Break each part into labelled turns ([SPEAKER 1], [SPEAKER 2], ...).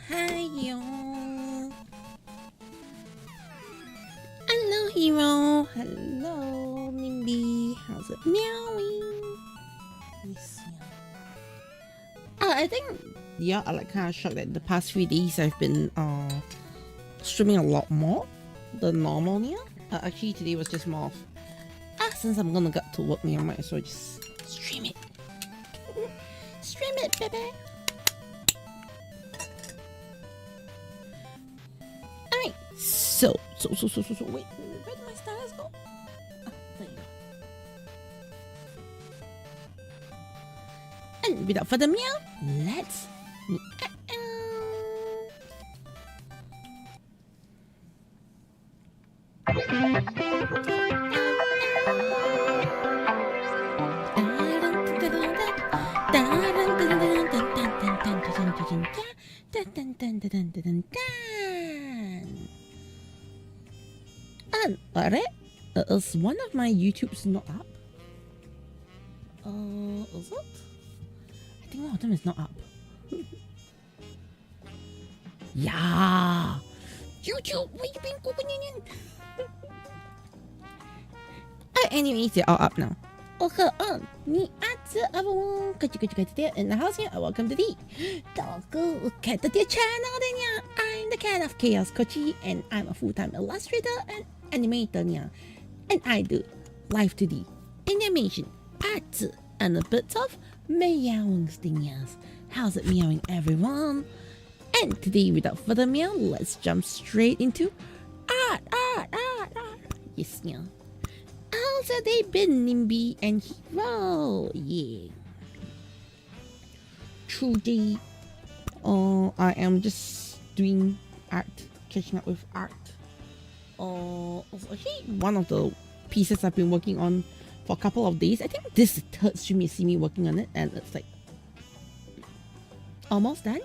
[SPEAKER 1] Hi, yo. Hello, Hero. Hello, Nimby. How's it meowing? Yes. I think I like kind of shocked that the past few days I've been streaming a lot more than normal. Actually today was just more of since I'm gonna get to work, I might as well just stream it. Stream it, baby. Alright, so wait, where did my stars go? There you go. And without further meow, let's is one of my YouTubes not up? Is it? I think one of them is not up. Yeah! YouTube, where you been opening? Anyways, they're all up now. Okay, ni ada abang kecil-kecil in the house here. Welcome to the Deco Caturteer-Channel. I'm the cat of Chaos Kochi, and I'm a full-time illustrator and animator. And I do live 2D animation, art, and a bit of meowing stingers. How's it meowing, everyone? And today, without further meow, let's jump straight into art. Yes, meow. How's your day been, Nimby and Hero? Yeah. Today, I am just doing art, catching up with art. Actually, one of the pieces I've been working on for a couple of days. I think this is the third stream you see me working on it, and it's like almost done.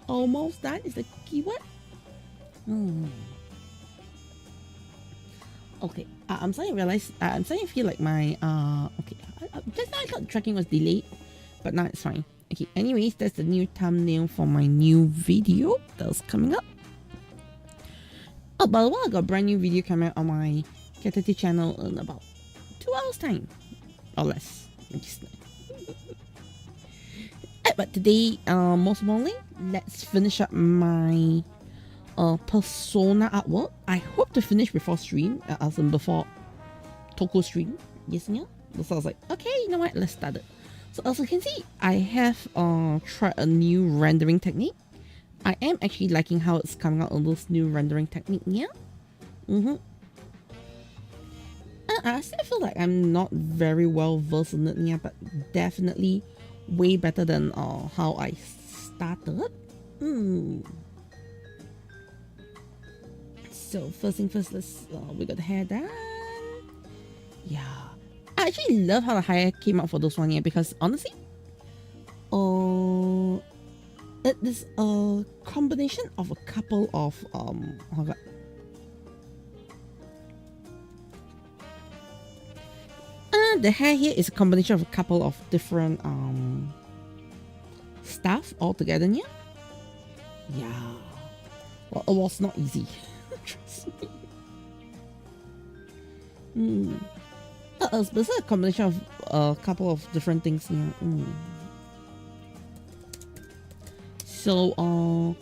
[SPEAKER 1] Almost done is the keyword. Okay, I'm starting to realize. I'm starting to feel like my okay. Just now I thought the tracking was delayed, but now it's fine. Okay. Anyways, that's the new thumbnail for my new video that's coming up. Oh, by the way, I got a brand new video coming out on my Caturteer-Channel in about 2 hours time, or less. But today, most importantly, let's finish up my persona artwork. I hope to finish before stream, as in before Toko stream. Yes, yeah. So I was like, okay, you know what? Let's start it. So as you can see, I have tried a new rendering technique. I am actually liking how it's coming out on this new rendering technique. Yeah. I still feel like I'm not very well versed in it, yeah, but definitely way better than how I started. So first thing first, we got the hair done. Yeah, I actually love how the hair came out for this one here because honestly, it is a combination of a couple of the hair here is a combination of a couple of different stuff all together here. Yeah, well, it was not easy. Trust me. This is a combination of a couple of different things here. So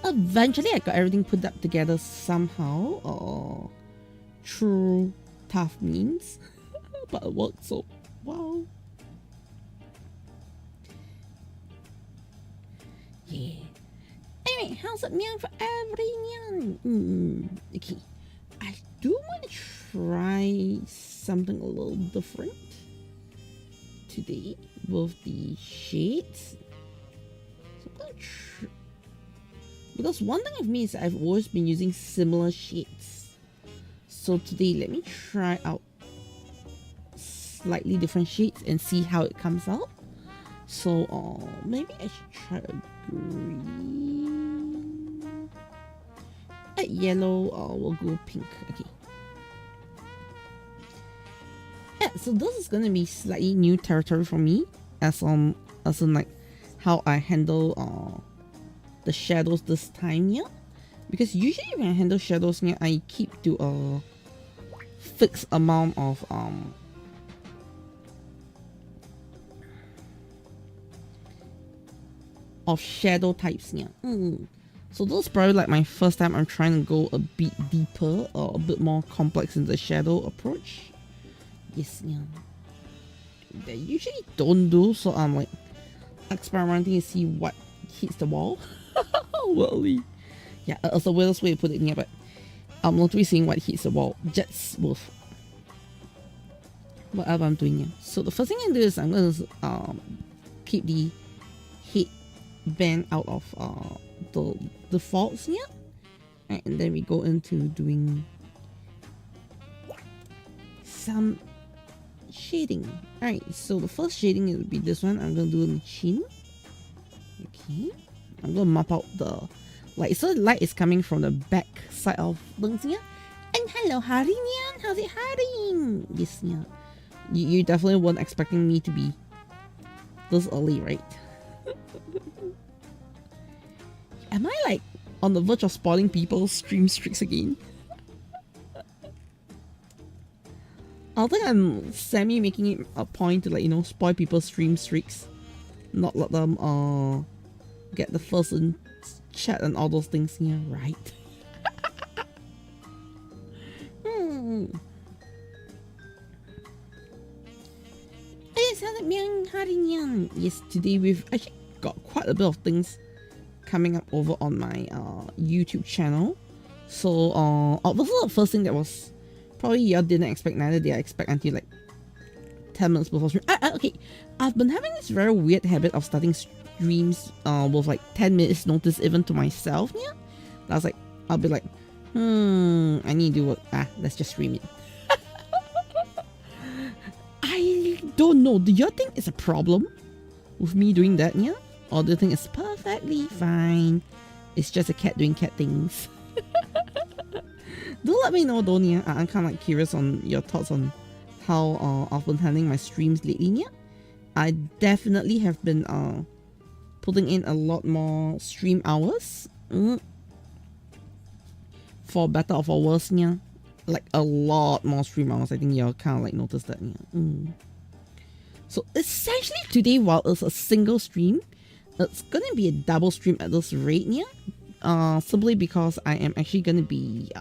[SPEAKER 1] eventually I got everything put up together somehow through tough means. But it worked, so wow. Yeah. Anyway, how's it mean for everyone? Okay. I do want to try something a little different today with the shades. So I'm gonna because one thing of me is I've always been using similar shades. So today let me try out slightly different shades and see how it comes out. So maybe I should try a green. At yellow, we'll go pink. Okay. Yeah, so this is gonna be slightly new territory for me, as in like how I handle the shadows this time here. Because usually when I handle shadows here, I keep to a fixed amount of shadow types here. So this is probably like my first time I'm trying to go a bit deeper or a bit more complex in the shadow approach. Yes, yeah. They usually don't do, so I'm like experimenting to see what hits the wall. Well, yeah, that's the weirdest way to put it in here, but I'm literally seeing what hits the wall just with whatever I'm doing here. So the first thing I do is I'm going to keep the head band out of the defaults here, and then we go into doing some shading. Alright, so the first shading will be this one. I'm gonna do the chin. Okay, I'm gonna map out the light. So the light is coming from the back side of things here. And hello, Harin, how's it, Harin? Yes, yeah. You definitely weren't expecting me to be this early, right? Am I like on the verge of spoiling people's stream streaks again? I think I'm semi making it a point to, like, you know, spoil people's stream streaks, not let them get the first in chat and all those things here, right? Yes, today we've actually got quite a bit of things coming up over on my YouTube channel. So this is the first thing that was probably you didn't expect, neither did I expect until like 10 minutes before stream. Okay, I've been having this very weird habit of starting streams with like 10 minutes notice even to myself. Yeah, that's like, I'll be like, I need to do what, let's just stream it. I don't know, do you think it's a problem with me doing that, yeah? Or do you think it's perfectly fine? It's just a cat doing cat things. Do let me know, don't you? I'm kind of like curious on your thoughts on how I've been handling my streams lately. Yeah, I definitely have been putting in a lot more stream hours. For better or for worse, yeah. Like a lot more stream hours. I think you'll kind of like notice that. Yeah. So essentially today, while it's a single stream, it's gonna be a double stream at this rate, yeah. Simply because I am actually gonna be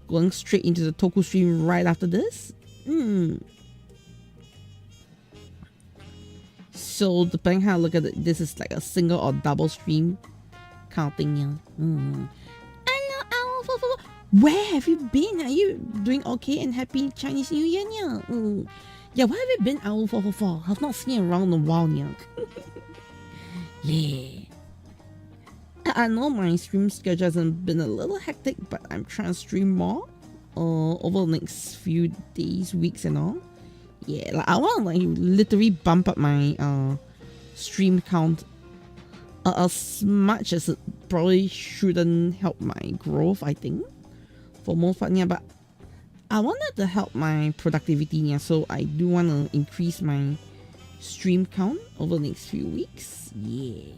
[SPEAKER 1] going straight into the Toku stream right after this. So depending how I look at it, this is like a single or double stream kind of thing, yeah. Hello, where have you been? Are you doing okay and happy Chinese New Year, yeah? Yeah, where have you been, Owl 444? I've not seen you around in a while, yeah. Yeah. I know my stream schedule hasn't been a little hectic, but I'm trying to stream more over the next few days, weeks and all. Yeah, like I want to like literally bump up my stream count as much as it probably shouldn't help my growth, I think, for most part, yeah, but I wanted to help my productivity, yeah, so I do want to increase my stream count over the next few weeks. Yeah.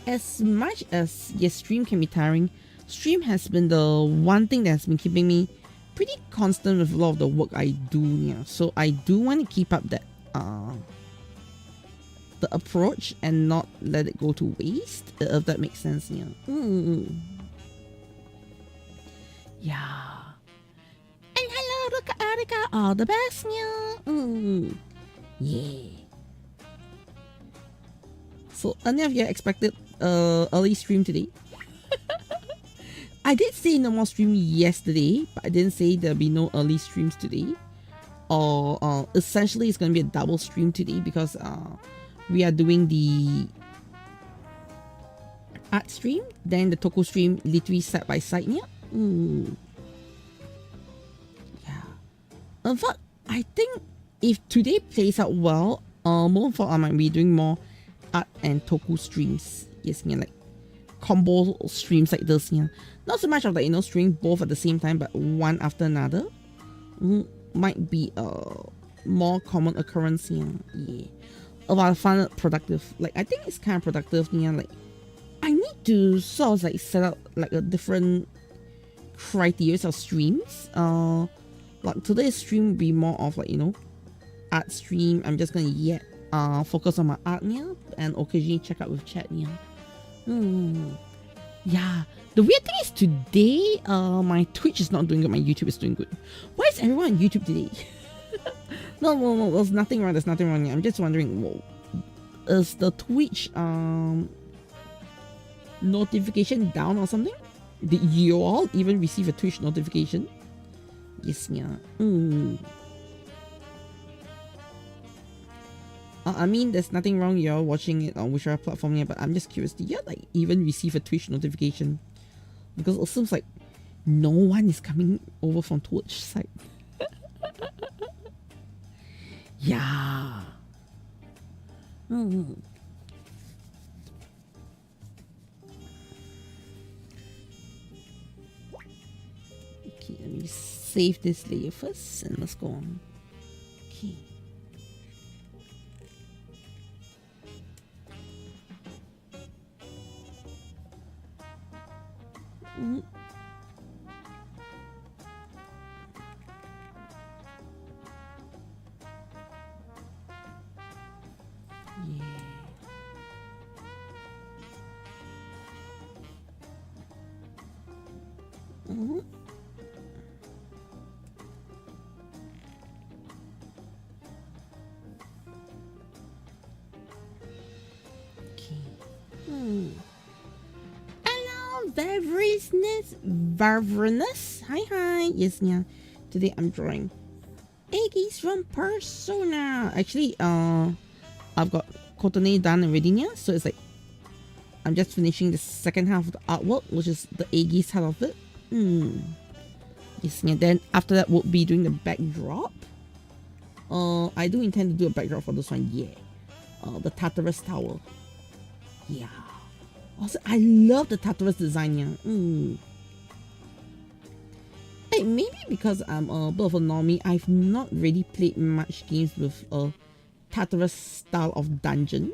[SPEAKER 1] As much as yes, stream can be tiring, stream has been the one thing that's been keeping me pretty constant with a lot of the work I do, yeah. So I do want to keep up that the approach and not let it go to waste, if that makes sense, yeah. Yeah. And hello, Rika, all the best, yeah. Yeah. So any of you expected early stream today? I did say no more stream yesterday, but I didn't say there'll be no early streams today. Or essentially it's gonna be a double stream today because we are doing the art stream, then the Toku stream literally side by side, yeah. Yeah. In fact, I think if today plays out well, more for I might be doing more art and Toku streams. Yes, yeah, like combo streams like this, yeah. Not so much of like, you know, streaming both at the same time, but one after another. Might be a more common occurrence, yeah. Yeah. About I find it productive. Like I think it's kind of productive, yeah. Like I need to sort of like set up like a different criteria of streams. Like today's stream will be more of like, you know, art stream. I'm just gonna focus on my art, yeah, and occasionally check out with chat, yeah. Yeah. The weird thing is today, my Twitch is not doing good. My YouTube is doing good. Why is everyone on YouTube today? No. There's nothing wrong. There's nothing wrong. I'm just wondering, whoa, is the Twitch notification down or something? Did you all even receive a Twitch notification? Yes, yeah. I mean, there's nothing wrong. You're watching it on whichever platform, yeah. But I'm just curious. Did you like even receive a Twitch notification? Because it seems like no one is coming over from Twitch side. Yeah. Okay, let me save this layer first and let's go on. Okay. Varverness. Hi. Yes, yeah. Today I'm drawing Aigis from Persona. Actually, I've got Caturteer done already, yeah. So it's like I'm just finishing the second half of the artwork, which is the Aigis half of it. Yes, yeah. Then after that, we'll be doing the backdrop. I do intend to do a backdrop for this one, yeah. The Tartarus Tower. Yeah. Also, I love the Tartarus design, yeah. Hey, maybe because I'm a bit of a normie, I've not really played much games with a Tartarus style of dungeon.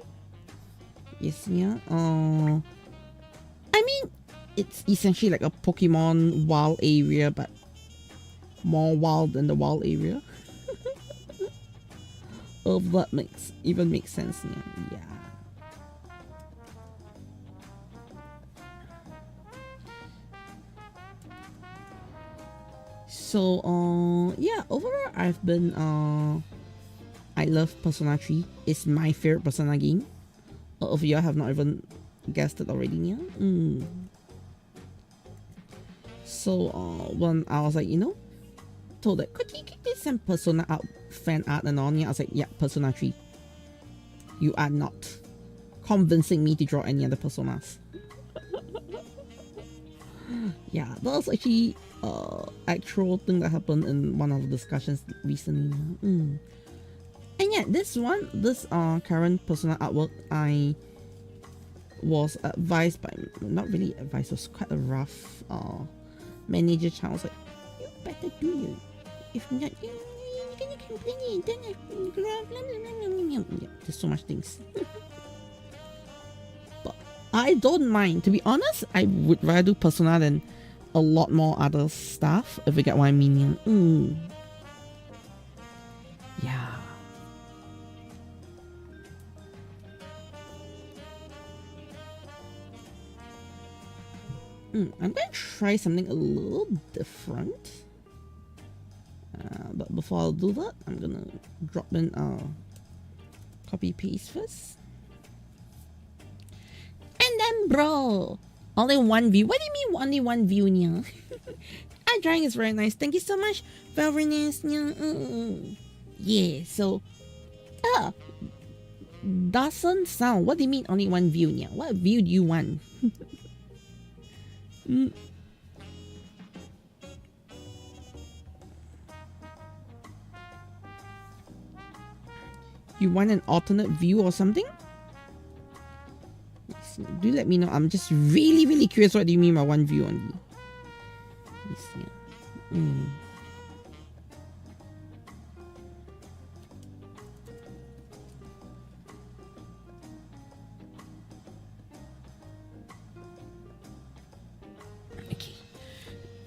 [SPEAKER 1] Yes, yeah. I mean, it's essentially like a Pokemon wild area, but more wild than the wild area. If that makes sense, yeah. So, yeah, overall, I've been, I love Persona 3. It's my favorite Persona game. If you have not even guessed it already, yeah. So, when I was like, you know, told that, could you get some Persona out, fan art and all, yeah, I was like, yeah, Persona 3. You are not. convincing me to draw any other personas. Yeah, that was actually actual thing that happened in one of the discussions recently. And yeah, this current persona artwork, I was advised by, not really advised, it was quite a rough manager child. I was like, you better do it. If not, you're gonna complain. There's so much things. But I don't mind. To be honest, I would rather do persona than a lot more other stuff, if you get what I mean. Yeah. I'm going to try something a little different. But before I'll do that, I'm going to drop in copy paste first. And then, bro, only one view. What do you mean only one view, nya? Our drawing is very nice. Thank you so much. Very nice, nya. Yeah, so, doesn't sound. What do you mean only one view, nya? What view do you want? You want an alternate view or something? Do let me know. I'm just really curious. What do you mean by one view only? Okay.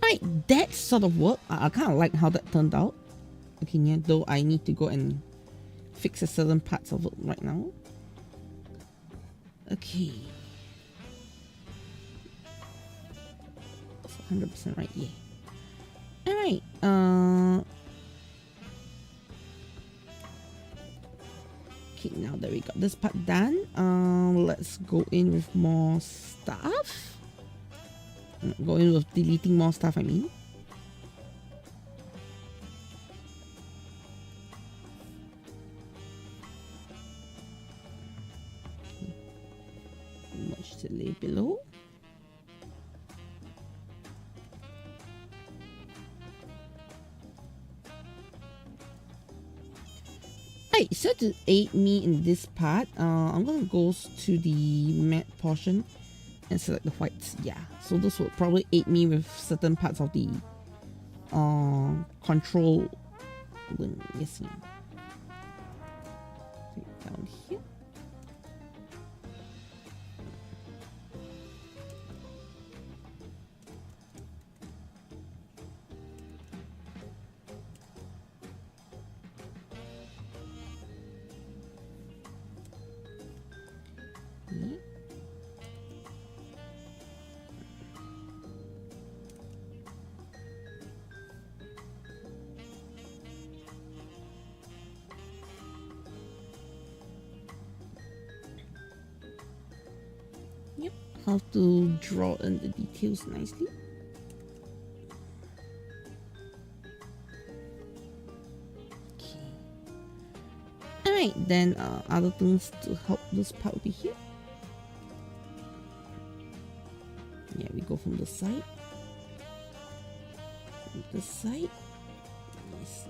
[SPEAKER 1] Alright, that sort of work. I kind of like how that turned out. Okay, yeah, though I need to go and fix a certain parts of it right now. Okay. 100% right, yeah. Alright, okay, now that we got this part done, let's go in with more stuff. Go in with deleting more stuff, I mean. Much to lay below. Right, so to aid me in this part, I'm gonna go to the matte portion and select the whites. Yeah, so this will probably aid me with certain parts of the control. Yes, down here. How to draw in the details nicely. Okay. Alright, then other things to help this part over here. Yeah, we go from the side. From the side. Yes.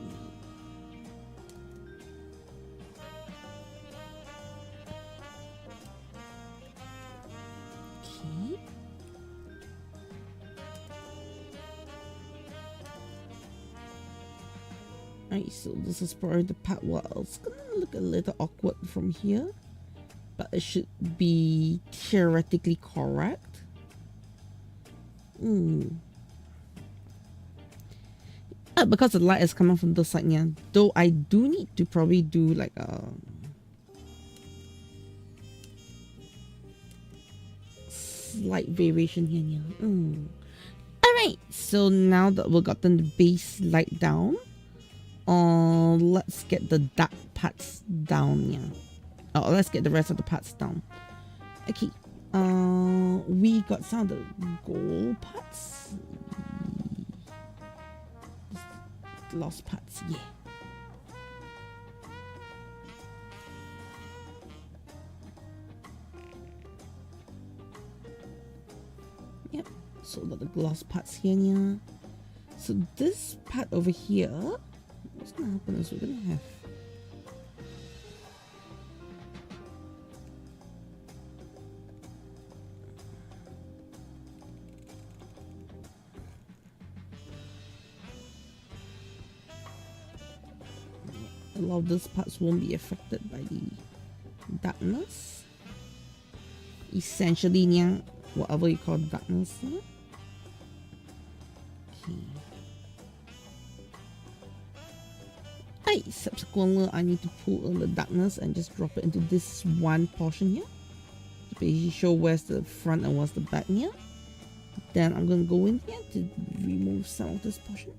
[SPEAKER 1] Alright, so this is probably the part where it's gonna look a little awkward from here, but it should be theoretically correct. Because the light is coming from this side, yeah. Though I do need to probably do like a slight variation here, yeah. Alright, so now that we've gotten the base light down, let's get the dark parts down, yeah. Oh, let's get the rest of the parts down. Okay, we got some of the gold parts. Lost parts, yeah. So got the gloss parts here, yeah. So this part over here, what's gonna happen is we're gonna have a lot of these parts won't be affected by the darkness. Essentially, yeah, whatever you call darkness. Yeah. Okay. Subsequently, I need to pull on the darkness and just drop it into this one portion here to basically show where's the front and where's the back here. Then I'm gonna go in here to remove some of this portion.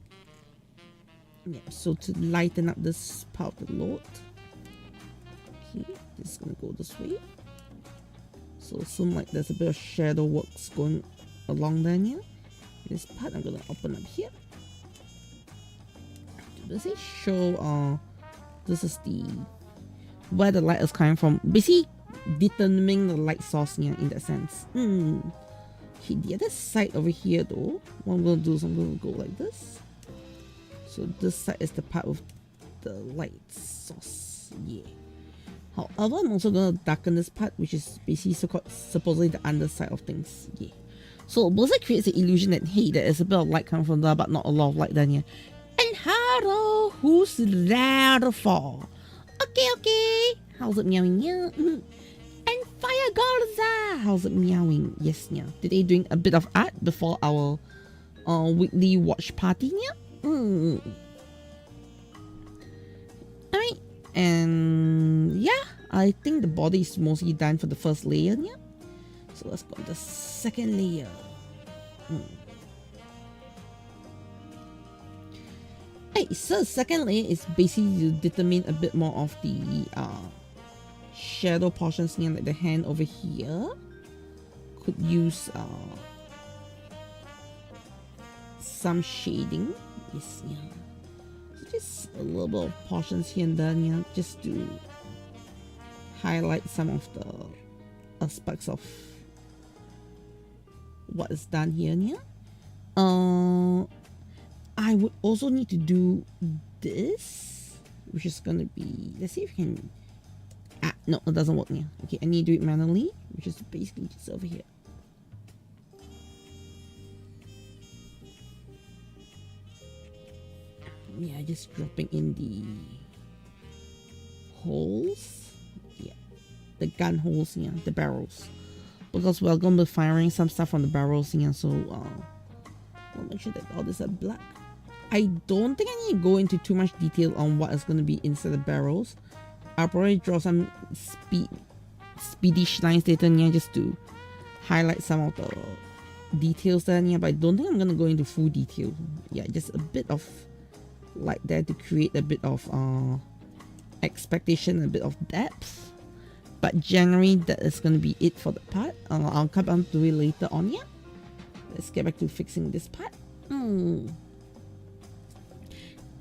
[SPEAKER 1] Yeah, so to lighten up this part of the load. Okay, this is gonna go this way. So assume like there's a bit of shadow works going along there here. This part I'm gonna open up here. Does it show this is the where the light is coming from, basically determining the light source here in that sense. Okay, the other side over here though, what I'm gonna do is I'm gonna go like this. So this side is the part with the light source. Yeah. However, I'm also gonna darken this part, which is basically supposedly the underside of things. Yeah. So it creates the illusion that hey, there is a bit of light coming from there, but not a lot of light down here. And hello, who's there for? Okay. How's it meowing? Yeah. And Fire Garza, how's it meowing? Yes, yeah. Today doing a bit of art before our weekly watch party. Yeah. Alright, and yeah, I think the body is mostly done for the first layer. Yeah. So let's go to the second layer. Hey, so the second layer is basically to determine a bit more of the shadow portions near like the hand over here. Could use some shading. Yes, yeah. So just a little bit of portions here and there, yeah, just to highlight some of the aspects of what is done here. Yeah. I would also need to do this, which is gonna be, let's see if we can. No, it doesn't work here. Okay, I need to do it manually, which is basically just over here. Yeah, just dropping in the holes. Yeah, the gun holes here, the barrels, because we're gonna be firing some stuff from the barrels here. So I'll make sure that all this are black. I don't think I need to go into too much detail on what is going to be inside the barrels. I'll probably draw some speedy lines later here just to highlight some of the details there, but I don't think I'm going to go into full detail. Yeah, just a bit of light there to create a bit of expectation, a bit of depth. But generally that is going to be it for the part. I'll come on to it later on. Yeah, let's get back to fixing this part.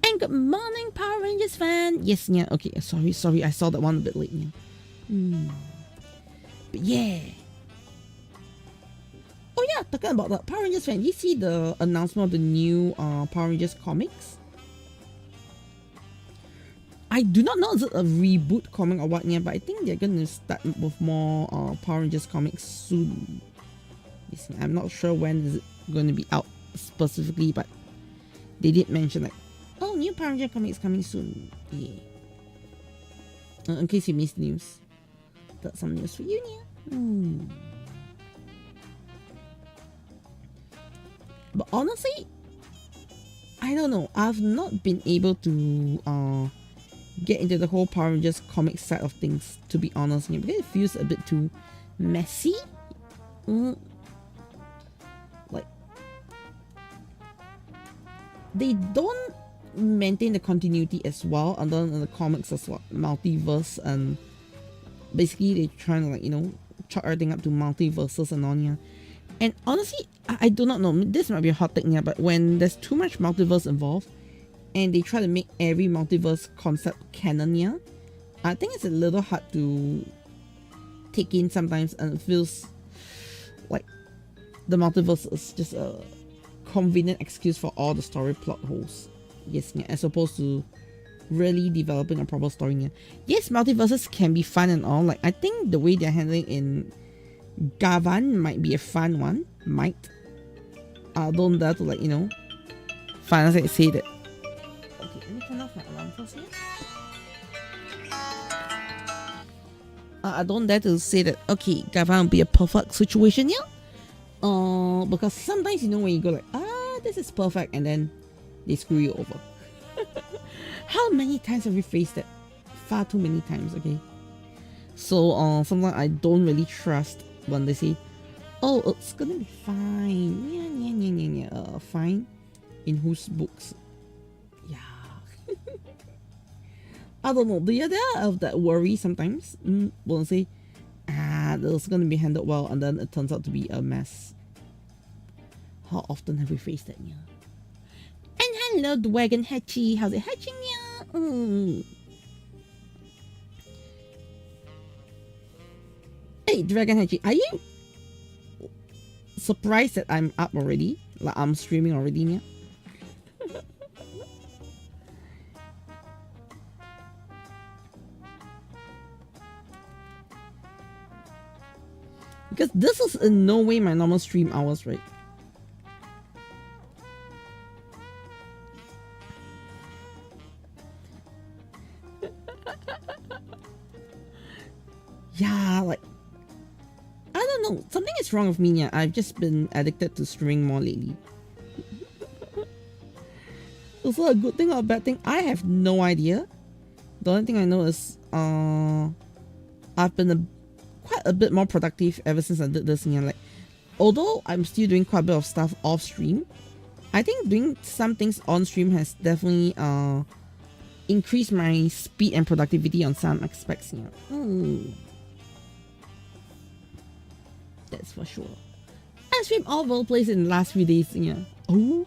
[SPEAKER 1] And good morning, Power Rangers fan. Yes, yeah. Okay, sorry. I saw that one a bit late. Yeah. But yeah. Oh yeah, talking about the Power Rangers fan. You see the announcement of the new Power Rangers comics? I do not know if it's a reboot comic or what, yeah, but I think they're gonna start with more Power Rangers comics soon. Yes, I'm not sure when is it going to be out specifically, but they did mention like, oh, new Power Ranger comics coming soon. Yeah. In case you missed news, that's some news for you, yeah. But honestly, I don't know. I've not been able to get into the whole Power Rangers comic side of things, to be honest, yeah, because it feels a bit too messy. Like, they don't maintain the continuity as well, and then in the comics as well, multiverse, and basically they're trying to, like, you know, chop everything up to multiverses and on here. And honestly, I do not know, this might be a hot take here, but when there's too much multiverse involved and they try to make every multiverse concept canon here, I think it's a little hard to take in sometimes, and it feels like the multiverse is just a convenient excuse for all the story plot holes. Yes, yeah, as opposed to really developing a proper story. Yeah. Yes, multiverses can be fun and all. Like I think the way they're handling in Gavan might be a fun one. Might. I don't dare to, like, you know, finally say that. Okay, let me turn off my alarm first here. I don't dare to say that, okay, Gavan will be a perfect situation here. Because sometimes, you know, when you go like, this is perfect, and then they screw you over. How many times have we faced that? Far too many times, okay? So, sometimes I don't really trust when they say, oh, it's gonna be fine. Yeah. Fine? In whose books? Yeah. I don't know. Do you have that worry sometimes? When say, this is gonna be handled well, and then it turns out to be a mess. How often have we faced that? Yeah. And hello, Dragon Hatchie. How's it hatching? Yeah. Hey, Dragon Hatchie, are you surprised that I'm up already? Like I'm streaming already, yeah? Because this is in no way my normal stream hours, right? Yeah, like, I don't know. Something is wrong with me, yeah. I've just been addicted to streaming more lately. Is that a good thing or a bad thing? I have no idea. The only thing I know is, I've been quite a bit more productive ever since I did this, yeah. Like, although I'm still doing quite a bit of stuff off stream, I think doing some things on stream has definitely increased my speed and productivity on some aspects, yeah. That's for sure. I streamed all over the place in the last few days, yeah. Oh,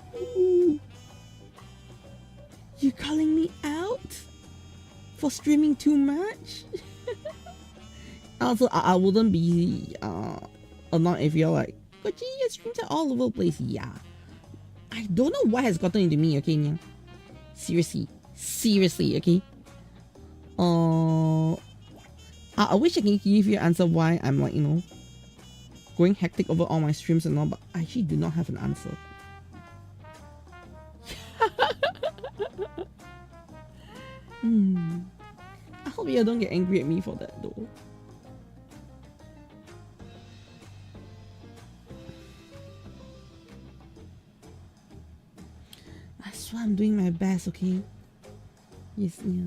[SPEAKER 1] you calling me out for streaming too much? Also, I wouldn't be annoyed if you're like, Kochi, your streams are all over the place. Yeah, I don't know what has gotten into me. Okay, yeah. Seriously, okay. I wish I can give you an answer why I'm, like, you know, going hectic over all my streams and all, but I actually do not have an answer. I hope you don't get angry at me for that though. That's why I'm doing my best, okay? Yes, yeah.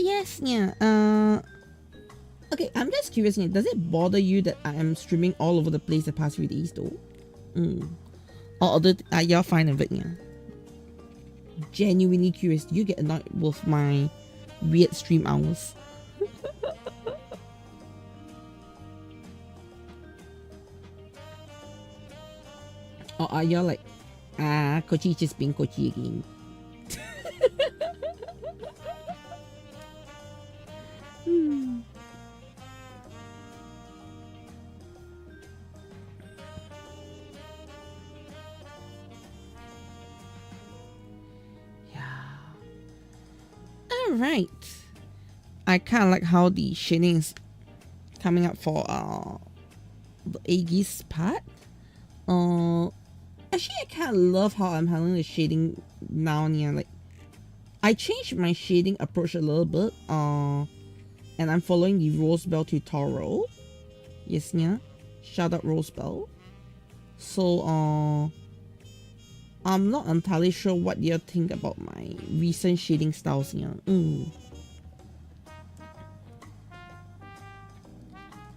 [SPEAKER 1] Yes, yeah. Okay, I'm just curious, yeah. Does it bother you that I am streaming all over the place the past few days, though? Or are y'all fine with it, yeah? Genuinely curious. Do you get annoyed with my weird stream hours? Or are y'all like, Kochi just being Kochi again? Alright. I kind of like how the shading is coming up for the Aigis part. Actually, I kind of love how I'm handling the shading now. Yeah, like I changed my shading approach a little bit. And I'm following the Rosebell tutorial. Yes, yeah. Shout out Rosebell. So I'm not entirely sure what you think about my recent shading styles here.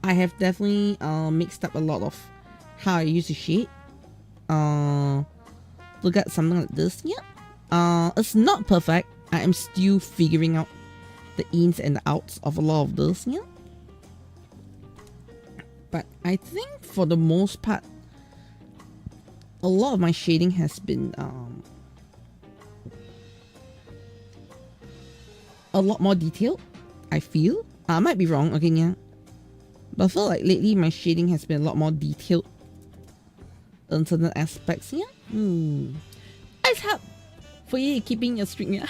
[SPEAKER 1] I have definitely mixed up a lot of how I used to shade. Look at something like this. Yeah. It's not perfect. I am still figuring out the ins and the outs of a lot of this. Yeah. But I think for the most part, a lot of my shading has been a lot more detailed, I feel. I might be wrong, okay, yeah. But I feel like lately my shading has been a lot more detailed in certain aspects, yeah. It's hard for you keeping your streak, yeah.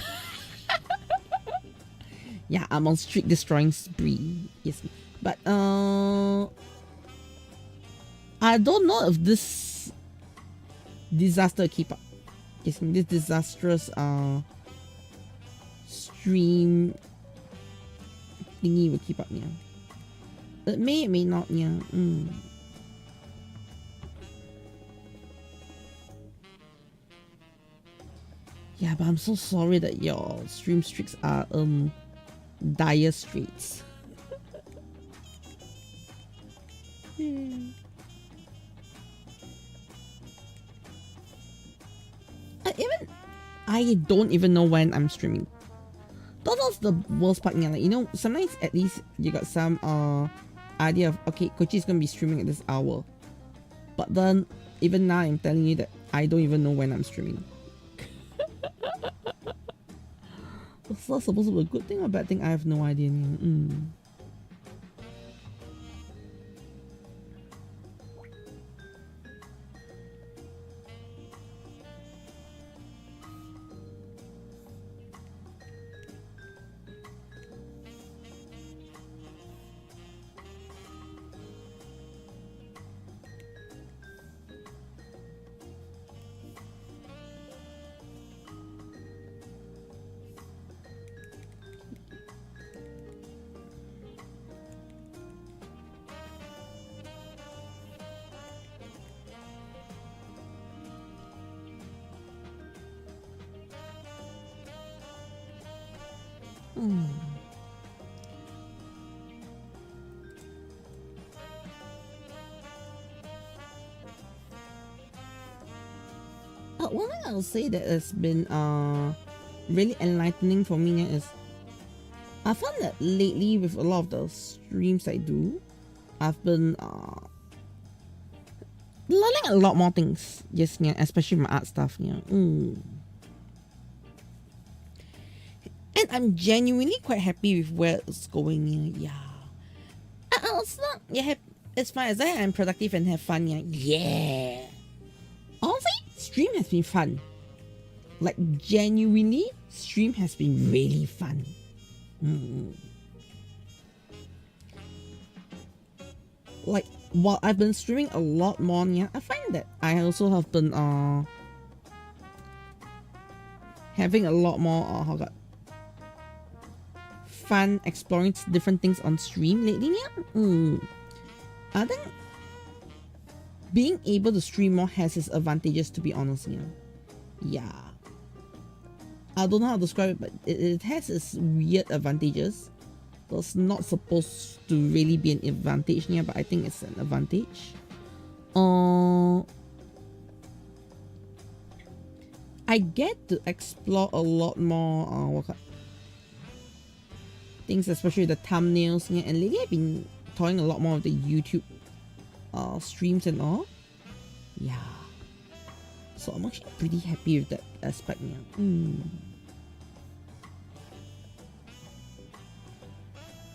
[SPEAKER 1] Yeah, I'm on streak destroying spree. Yes. But I don't know if this disaster will keep up. Yes, this disastrous stream thingy will keep up, yeah. It may not, yeah. Yeah, but I'm so sorry that your stream streaks are dire straits. I don't even know when I'm streaming. That's the worst part, yeah. Like, you know, sometimes at least you got some idea of, okay, Kochi is gonna be streaming at this hour. But then even now I'm telling you that I don't even know when I'm streaming. Is that supposed to be a good thing or a bad thing? I have no idea. One thing I'll say that has been really enlightening for me is I found that lately with a lot of the streams I do, I've been learning a lot more things. Yes, yeah, especially my art stuff. Yeah. And I'm genuinely quite happy with where it's going. Yeah. It's not. Yeah, as far as I'm productive and have fun. Yeah. Yeah. Honestly, stream has been fun. Like, genuinely, stream has been really fun. Like, while I've been streaming a lot more, yeah, I find that I also have been having a lot more fun exploring different things on stream lately. Yeah. I think being able to stream more has its advantages, to be honest. Yeah. I don't know how to describe it, but it has its weird advantages. It's not supposed to really be an advantage, yeah, but I think it's an advantage. I get to explore a lot more things, especially the thumbnails, yeah, and lately I've been toying a lot more with the YouTube streams and all. Yeah. So I'm actually pretty happy with that aspect, yeah.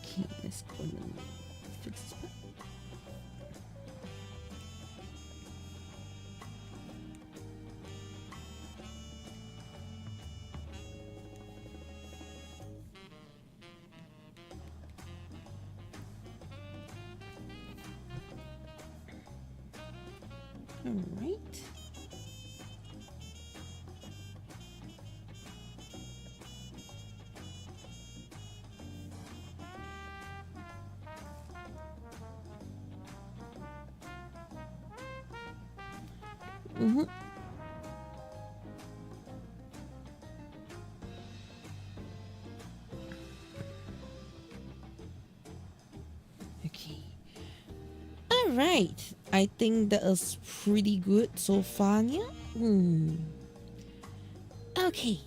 [SPEAKER 1] Okay, let's go and fix this part. All right. Okay. All right. I think that is pretty good so far, yeah. Okay.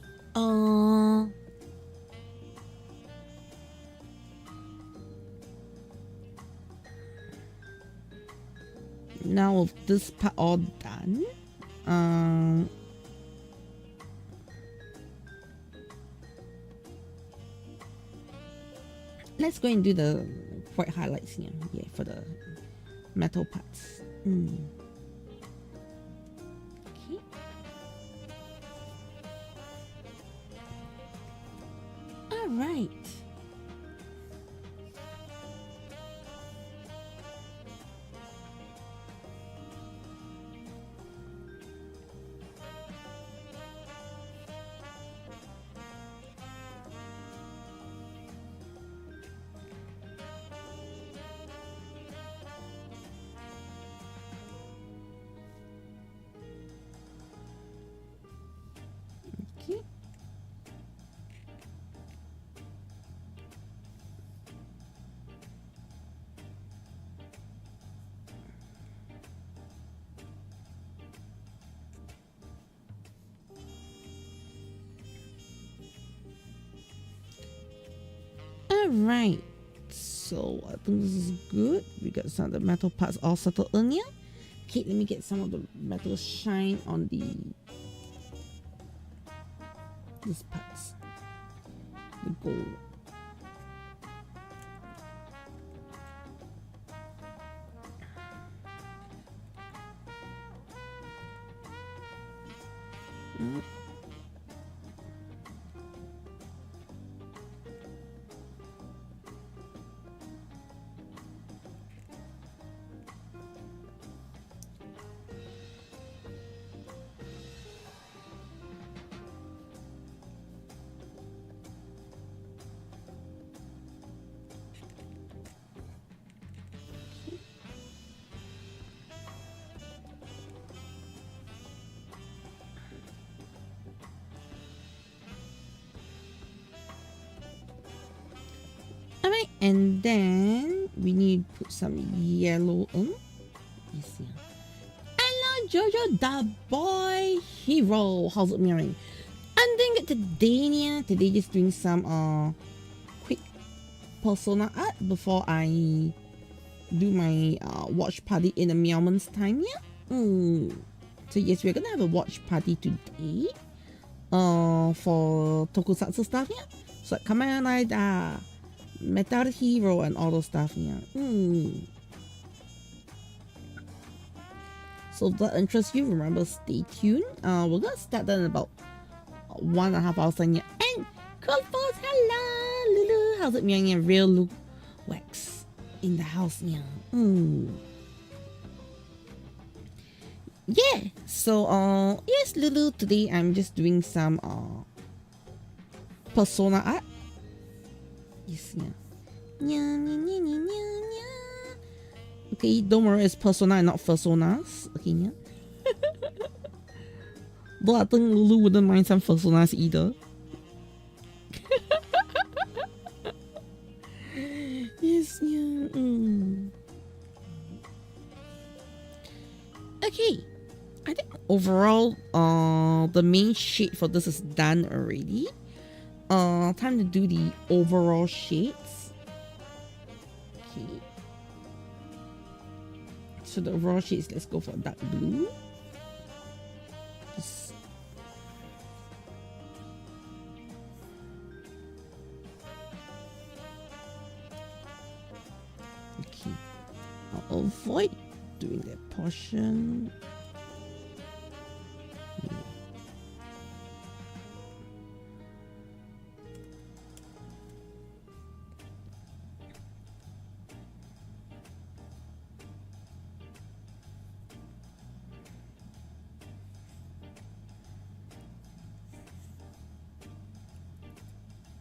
[SPEAKER 1] now with this part all done, let's go and do the white highlights here. Yeah, for the metal parts. Okay. All right. Alright, so I think this is good. We got some of the metal parts all settled in here. Okay, let me get some of the metal shine on these parts. The gold. Alright, and then we need to put some yellow in. Yes, yeah. Hello Jojo the boy hero. How's it going? I'm doing it today. Today just doing some quick persona art before I do my watch party in a meow month's time. Yeah. So yes, we're gonna have a watch party today. For tokusatsu stuff. Yeah. So Kamen Rider, Metal Hero, and all those stuff. Yeah. So if that interests you, remember, stay tuned. We're gonna start that in about 1.5 hours time. Yeah. And cool folks, hello, Lulu. How's it going? Yeah, real look wax in the house. Yeah. Yeah. So yes, Lulu. Today I'm just doing some persona art. Yes. Yeah. Okay, don't worry, it's persona and not personas. Okay, yeah. Though I think Lulu wouldn't mind some personas either. Yes, yeah. Okay, I think overall, the main shade for this is done already. Time to do the overall shades. Okay. So the overall shades, let's go for dark blue. Just okay. I'll avoid doing that portion.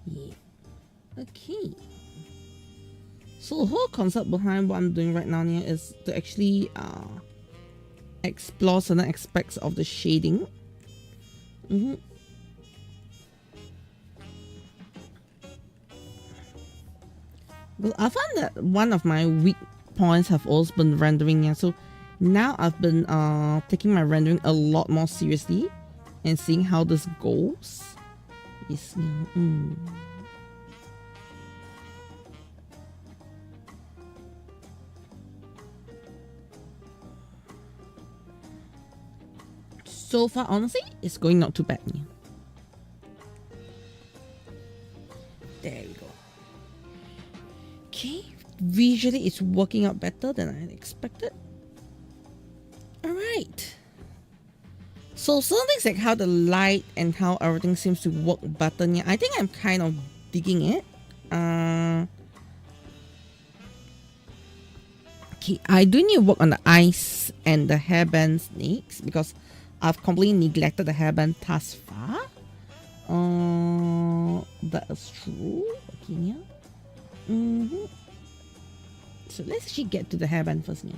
[SPEAKER 1] Yeah. Okay. So the whole concept behind what I'm doing right now here is to actually explore certain aspects of the shading. Well, I found that one of my weak points have always been rendering here. So now I've been taking my rendering a lot more seriously and seeing how this goes. Yes. so far, honestly, it's going not too bad. Yeah. There we go. Okay, visually it's working out better than I expected. Alright. So certain things like how the light and how everything seems to work better. Yeah, I think I'm kind of digging it. Okay, I do need to work on the eyes and the hairband snakes because I've completely neglected the hairband thus far. That is true. Okay, yeah. So let's actually get to the hairband first, yeah.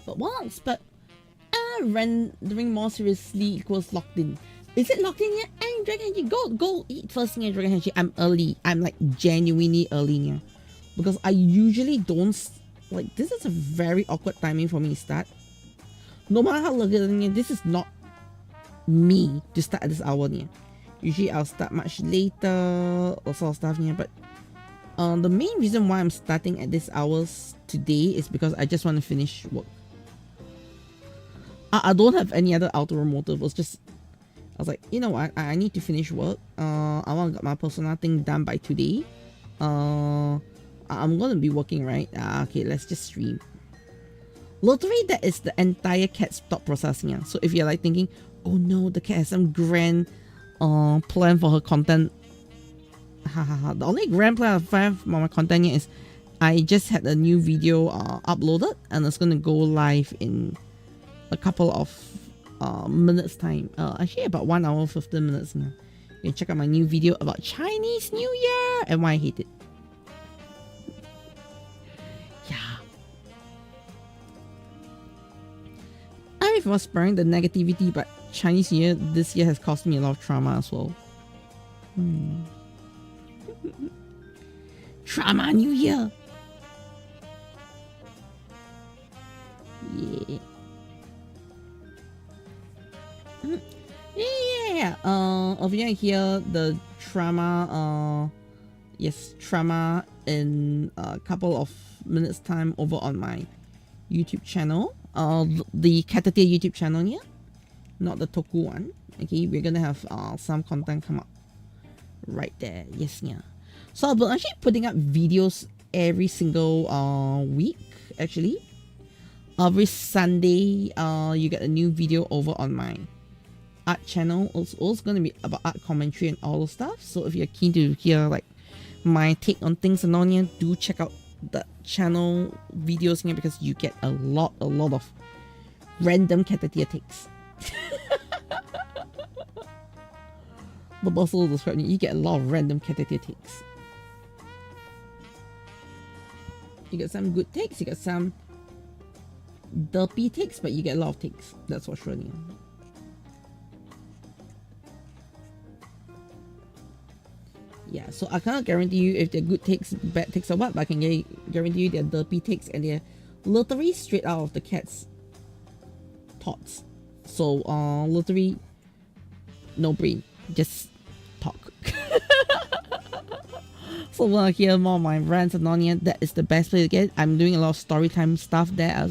[SPEAKER 1] But rendering more seriously equals locked in. Is it locked in yet? I'm Dragon Henshi. Go eat first thing, Dragon Henshi. I'm early. I'm like genuinely early now. Because I usually don't, like, this is a very awkward timing for me to start. No matter how long it, this is not me to start at this hour. Yeah. Usually I'll start much later or sort of stuff. Yeah. But the main reason why I'm starting at this hours today is because I just want to finish work. I don't have any other ulterior motive. It's just, I was like, you know what? I need to finish work. I want to get my personal thing done by today. I'm going to be working, right? Okay, let's just stream. Literally, that is the entire cat's thought process. Yeah. So if you're like thinking, oh no, the cat has some grand plan for her content. The only grand plan I have for my content here is I just had a new video uploaded and it's going to go live in a couple of minutes time. Actually about 1 hour 15 minutes now. You can check out my new video about Chinese New Year and why I hate it. Yeah. I was sparing the negativity, but Chinese New Year this year has caused me a lot of trauma as well. Trauma New Year. Yeah. Yeah. Over here, the trauma. Yes, trauma in a couple of minutes time over on my YouTube channel. The Caturteer YouTube channel here, not the Toku one. Okay, we're gonna have some content come up right there. Yes, yeah. So I'll be actually putting up videos every single week. Actually, every Sunday, you get a new video over on my art channel. It's also going to be about art commentary and all those stuff. So if you're keen to hear like my take on things and on here, do check out the channel videos here because you get a lot of random Caturteer takes. But also describing, you get a lot of random Caturteer takes. You get some good takes, you get some derpy takes, but you get a lot of takes. That's for sure. Yeah, so I cannot guarantee you if they're good takes, bad takes or what, but I can guarantee you they're derpy takes and they're literally straight out of the cat's thoughts. So literally no brain, just talk. So want to hear more of my rants and on here, that is the best place to get it. I'm doing a lot of story time stuff there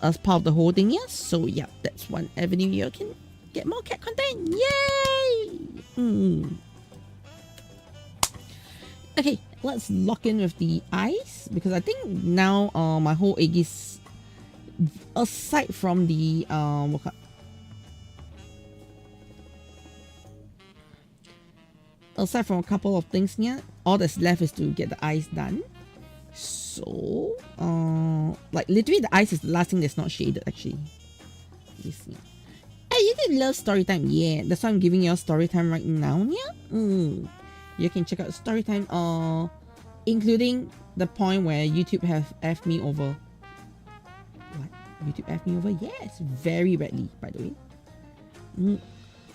[SPEAKER 1] as part of the whole thing, yes. So yeah, that's one avenue you can get more cat content. Yay! Okay, let's lock in with the eyes because I think now my whole Aigis, aside from the aside from a couple of things here, all that's left is to get the eyes done. So like literally the eyes is the last thing that's not shaded actually. Yes, yeah. Hey, you did love story time. Yeah, that's why I'm giving you a story time right now. Yeah. You can check out story time, including the point where YouTube have effed me over. What? YouTube effed me over? Yes, very badly, by the way.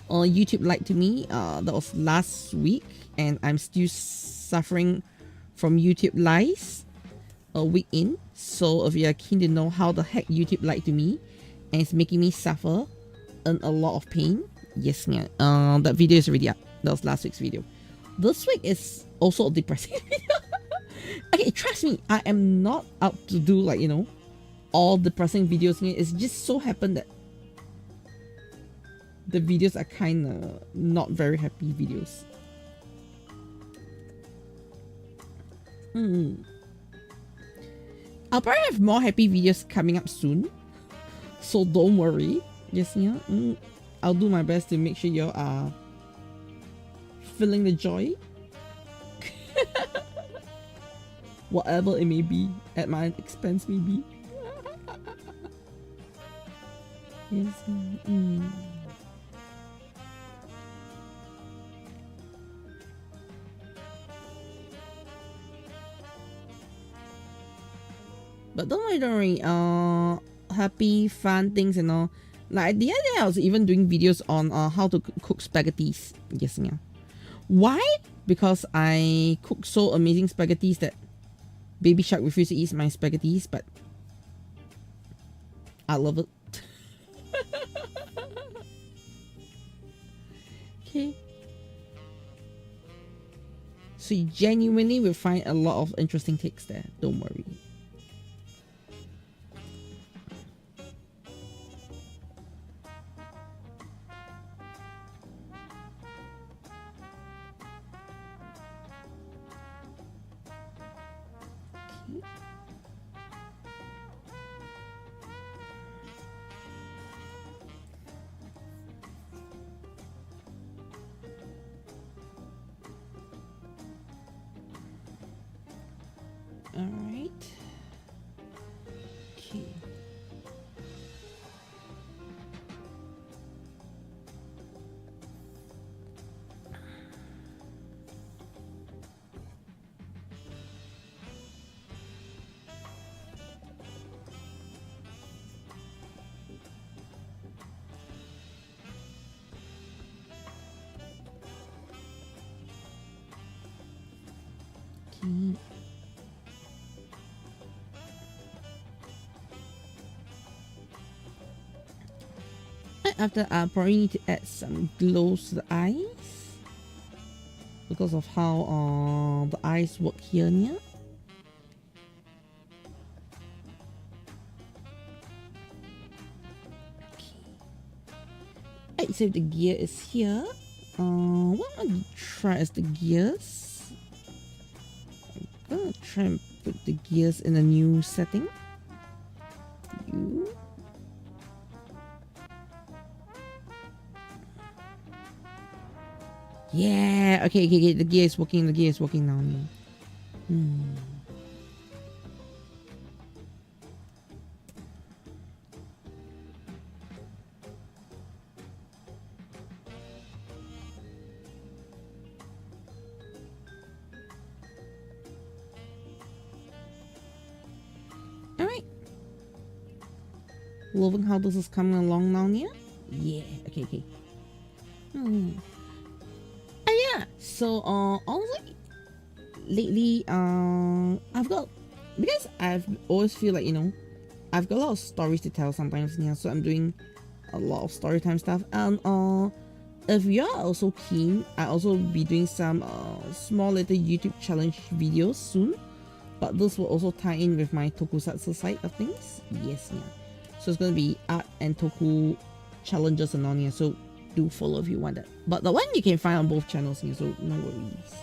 [SPEAKER 1] YouTube lied to me. That was last week, and I'm still suffering from YouTube lies a week in. So if you are keen to know how the heck YouTube lied to me, and it's making me suffer and a lot of pain, yes, yeah. That video is already up. That was last week's video. This week is also a depressing video. Okay, trust me, I am not out to do like, you know, all depressing videos. It's just so happened that the videos are kind of not very happy videos. I'll probably have more happy videos coming up soon, so don't worry. Yes, yeah. I'll do my best to make sure you are feeling the joy, whatever it may be, at my expense maybe. Yes. But don't worry, happy, fun things and all. Like the other day, I was even doing videos on how to cook spaghettis. Yes, yeah. Why? Because I cook so amazing spaghettis that Baby Shark refused to eat my spaghettis, but I love it. Okay. So you genuinely will find a lot of interesting takes there. Don't worry. Alright. Okay. Okay. After I probably need to add some glows to the eyes because of how the eyes work here. Yeah? Okay. Right, so the gear is here. What am I gonna try as the gears? I'm gonna try and put the gears in a new setting. Yeah, okay, the gear is working, now. Alright. Loving how this is coming along now, yeah? Okay. So honestly, lately I've got, because I've always feel like, I've got a lot of stories to tell sometimes, so I'm doing a lot of story time stuff. And if you're also keen, I also be doing some small little YouTube challenge videos soon, but this will also tie in with my tokusatsu side of things. Yes, so it's gonna be art and toku challenges and on, so do follow if you want that. But the one you can find on both channels here, so no worries.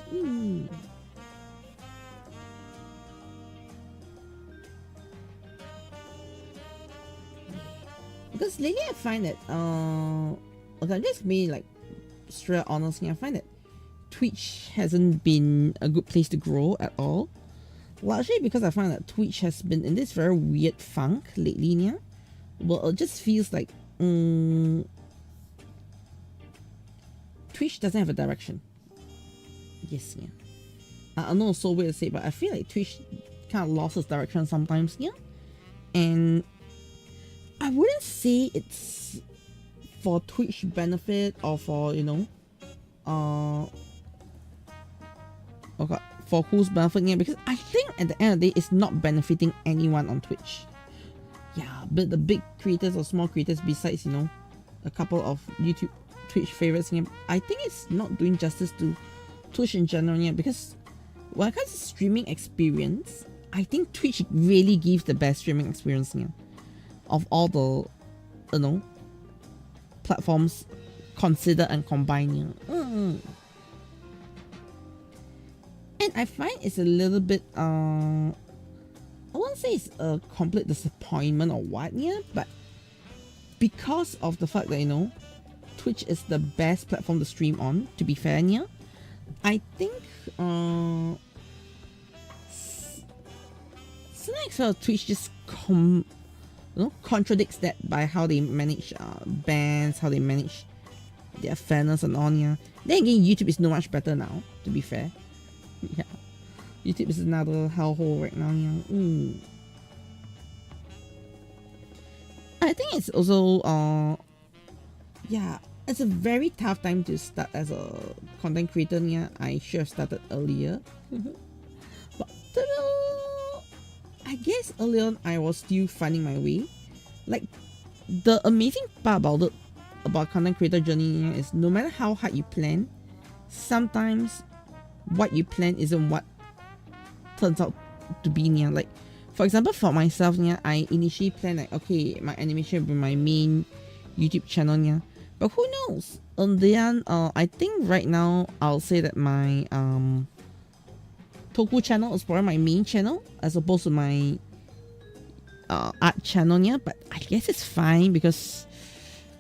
[SPEAKER 1] Because lately I find that okay, just me like straight honestly, I find that Twitch hasn't been a good place to grow at all. Largely because I find that Twitch has been in this very weird funk lately, yeah. Well, it just feels like Twitch doesn't have a direction. Yes, yeah. I know it's so weird to say, but I feel like Twitch kind of lost its direction sometimes, yeah. And I wouldn't say it's for Twitch benefit or for, okay, for who's benefiting it, because I think at the end of the day, it's not benefiting anyone on Twitch. Yeah, but the big creators or small creators, besides, a couple of YouTube Twitch favorites, I think it's not doing justice to Twitch in general, because when it comes to streaming experience, I think Twitch really gives the best streaming experience here of all the, you know, platforms considered and combined here. And I find it's a little bit, I won't say it's a complete disappointment or what, yeah, but because of the fact that, you know, Twitch is the best platform to stream on, to be fair, yeah, I think, so Twitch just contradicts that by how they manage bans, how they manage their fairness and all, yeah. Then again, YouTube is no much better now, to be fair. Yeah, YouTube is another hellhole right now, yeah. I think it's also yeah, it's a very tough time to start as a content creator, yeah. I should have started earlier. But I guess early on I was still finding my way. Like, the amazing part about content creator journey, yeah, is no matter how hard you plan, sometimes what you plan isn't what turns out to be, yeah. Like, for example, for myself, yeah, I initially planned like, okay, my animation will be my main YouTube channel, yeah. But who knows? On the end, I think right now I'll say that my Toku channel is probably my main channel as opposed to my art channel, yeah. But I guess it's fine because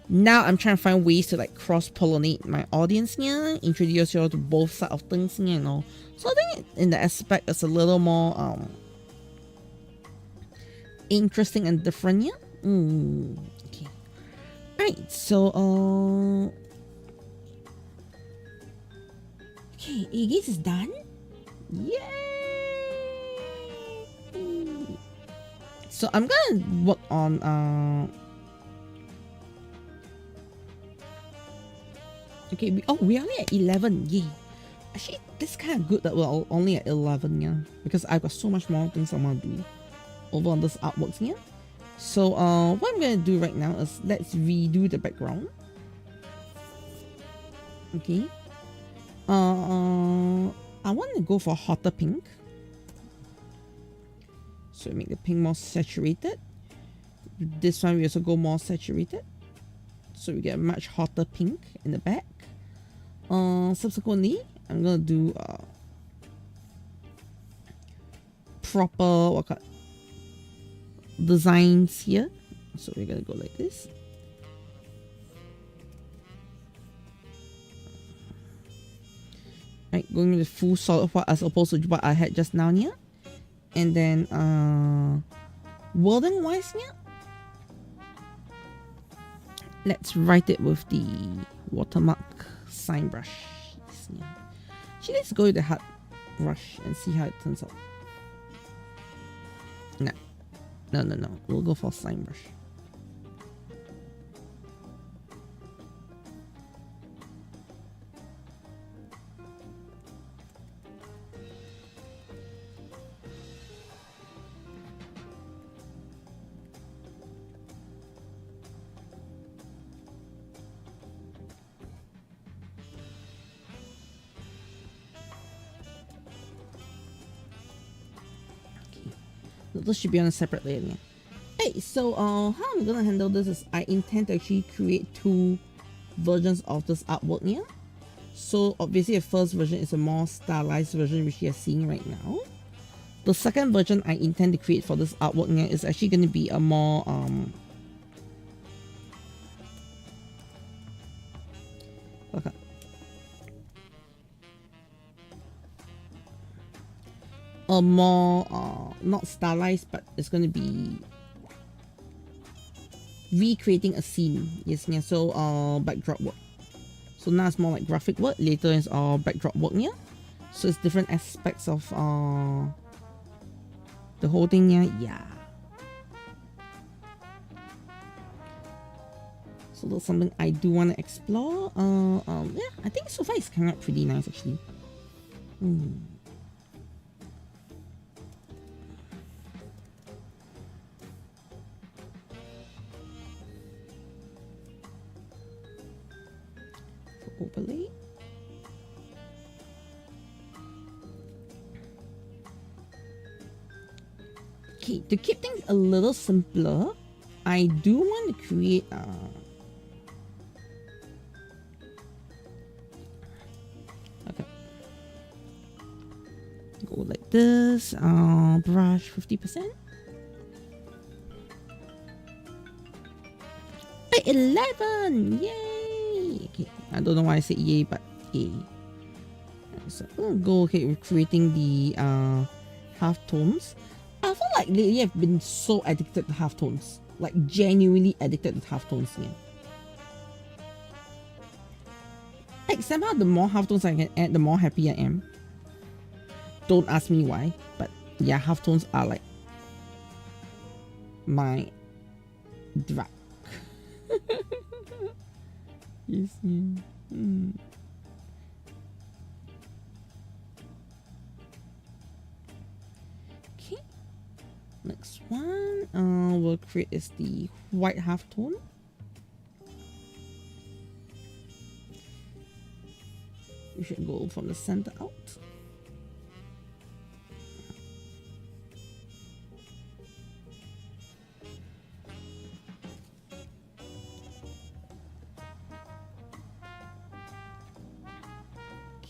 [SPEAKER 1] now I'm trying to find ways to like cross-pollinate my audience, yeah, introduce you all to both sides of things, you know. So I think in that aspect it's a little more interesting and different, yeah. Okay. Alright, so okay, Aigis is done. Yay! So I'm gonna work on okay, we're only at 11, yay. Actually, that's kind of good that we're only at 11, yeah, because I've got so much more things I want to do over on this artworks here. So what I'm gonna do right now is let's redo the background. Okay. I want to go for hotter pink. So make the pink more saturated. This one we also go more saturated. So we get a much hotter pink in the back. Subsequently, I'm gonna do proper designs here. So we're gonna go like this. Right, going with full solid white as opposed to what I had just now here. And then wording wise here, let's write it with the watermark sign brush. Actually, let's go with the hard brush and see how it turns out. No. We'll go for sign brush. This should be on a separate layer. Hey, so how I'm gonna handle this is I intend to actually create two versions of this artwork here. So obviously the first version is a more stylized version which you are seeing right now. The second version I intend to create for this artwork here is actually going to be a more not stylized, but it's going to be recreating a scene. Yes, yeah. So backdrop work. So now it's more like graphic work. Later it's backdrop work, yeah. So it's different aspects of the whole thing, yeah. Yeah. So that's something I do want to explore. Yeah, I think so far it's coming out pretty nice actually. Overlay. Okay, to keep things a little simpler, I do want to create okay. Go like this. Brush 50%. 11! Yay! Okay, I don't know why I said yay, but yay. So go with creating the half tones. I feel like lately I've been so addicted to half tones, like genuinely addicted to half tones. Yeah. Like somehow the more half tones I can add, the more happy I am. Don't ask me why, but yeah, half tones are like my drug. Yes, yeah. Okay. Next one, we'll create is the white half tone. We should go from the center out.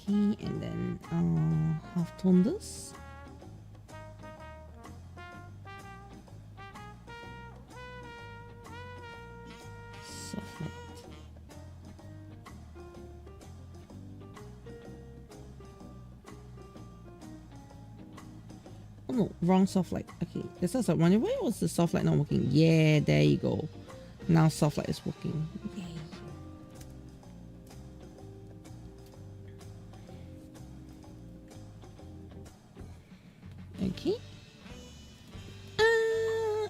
[SPEAKER 1] Okay, and then half tone this. Soft light. Oh no, wrong soft light. Okay, this is like wondering why was the soft light not working? Yeah, there you go. Now soft light is working. Yay. Okay.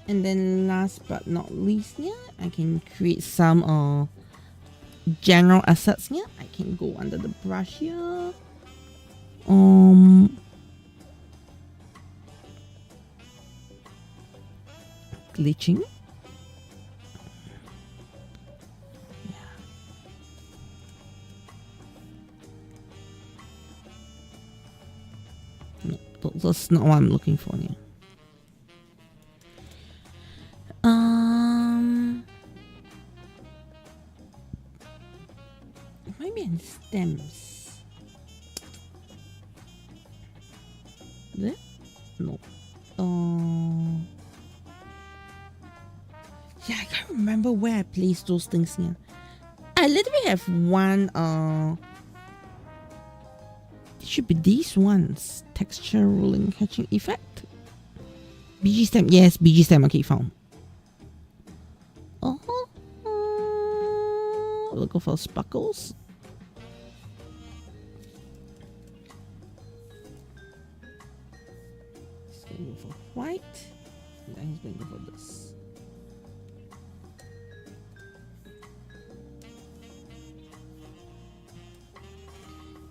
[SPEAKER 1] And then last but not least, yeah, I can create some general assets here. I can go under the brush here. Glitching. Yeah. No, that's not what I'm looking for here. Maybe in stems. There? No. Yeah, I can't remember where I placed those things here. I literally have one. It should be these ones. Texture rolling catching effect. BG stem. Yes, BG stem. Okay, found. We'll go for sparkles. He's going to go for white. And then he's going to go for this.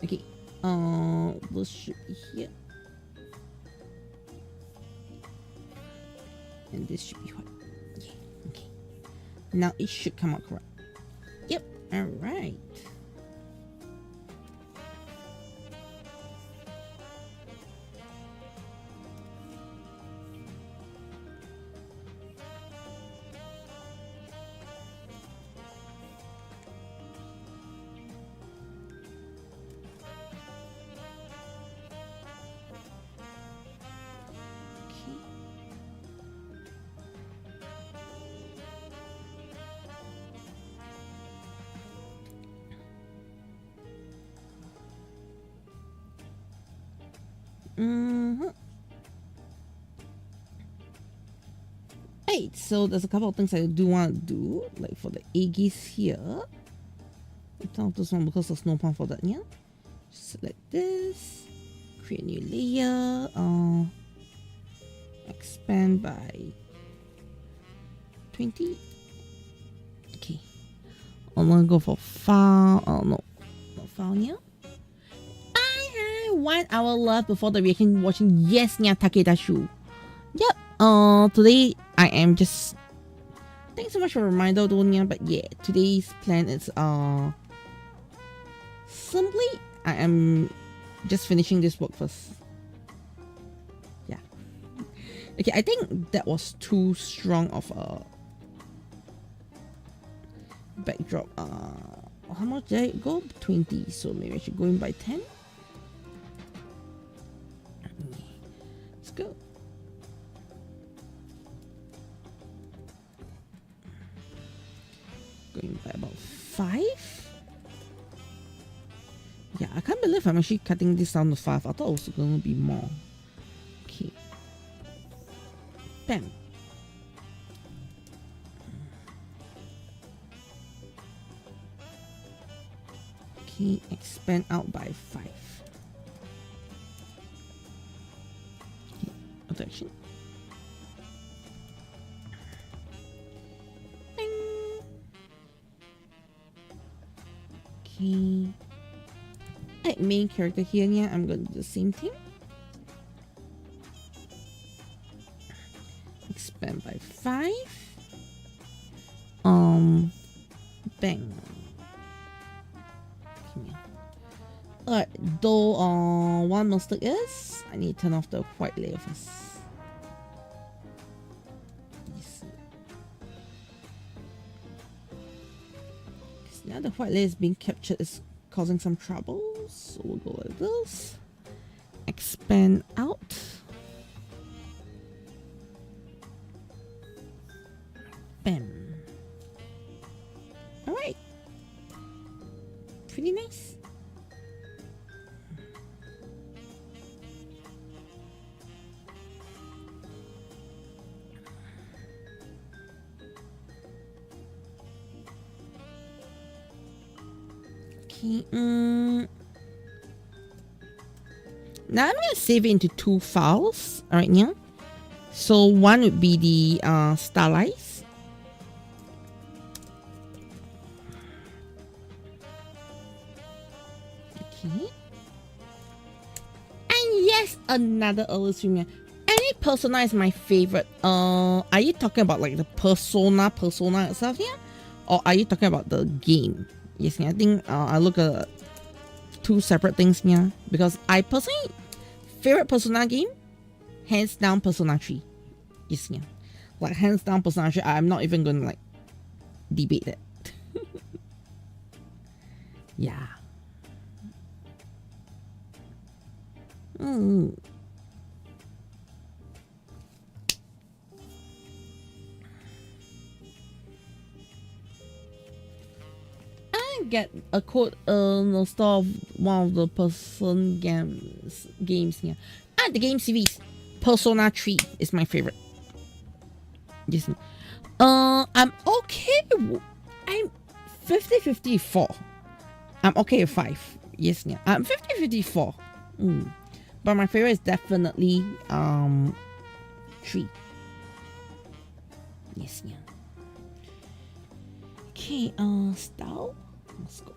[SPEAKER 1] Okay. This should be here. And this should be white. Yeah. Okay. Now it should come out correct. Yep. All right. Right, so there's a couple of things I do want to do, like for the Aigis here. I'll turn off this one because there's no point for that here. Just select this, create a new layer, expand by 20. Okay, I'm gonna go for file. Oh no, not file here. 1 hour left before the reaction watching Yes Nya Takedashu. Yep. Today I am just thanks so much for the reminder, Donya. But yeah, today's plan is simply I am just finishing this work first. Yeah. Okay, I think that was too strong of a backdrop. How much did I go? 20. So maybe I should go in by 10. Let's go. Going by about 5. Yeah, I can't believe I'm actually cutting this down to 5. I thought it was going to be more. Okay. Bam. Okay, expand out by 5. Okay, protection. Bing. Okay. At main character here, yeah, I'm going to do the same thing. Expand by 5. Bang. Alright, though one mistake is I need to turn off the white layer first. Yes. Now the white layer is being captured is causing some trouble. So we'll go like this. Expand out. Bam. Alright. Pretty nice. Okay, now I'm going to save it into 2 files right now. So one would be the stylize. Okay. And yes, another early streamer. Any persona is my favorite. Are you talking about like the persona itself here? Or are you talking about the game? Yes, I think I look at 2 separate things here because I personally favorite Persona game, hands down Persona 3. Yes, yeah, like hands down Persona 3. I'm not even gonna like debate that. Yeah. Get a code the store of one of the person games here. The game series Persona 3 is my favorite. Yes. I'm okay. I'm 50-54. I'm okay with 5. Yes, yeah. I'm 50-54. But my favorite is definitely 3. Yes, yeah. Okay, style. Let's go.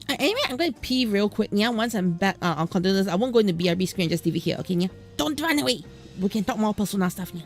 [SPEAKER 1] Anyway, I'm going to pee real quick. Yeah, once I'm back, I'll continue this. I won't go in the BRB screen, just leave it here. Okay, yeah. Don't run away. We can talk more Persona stuff now.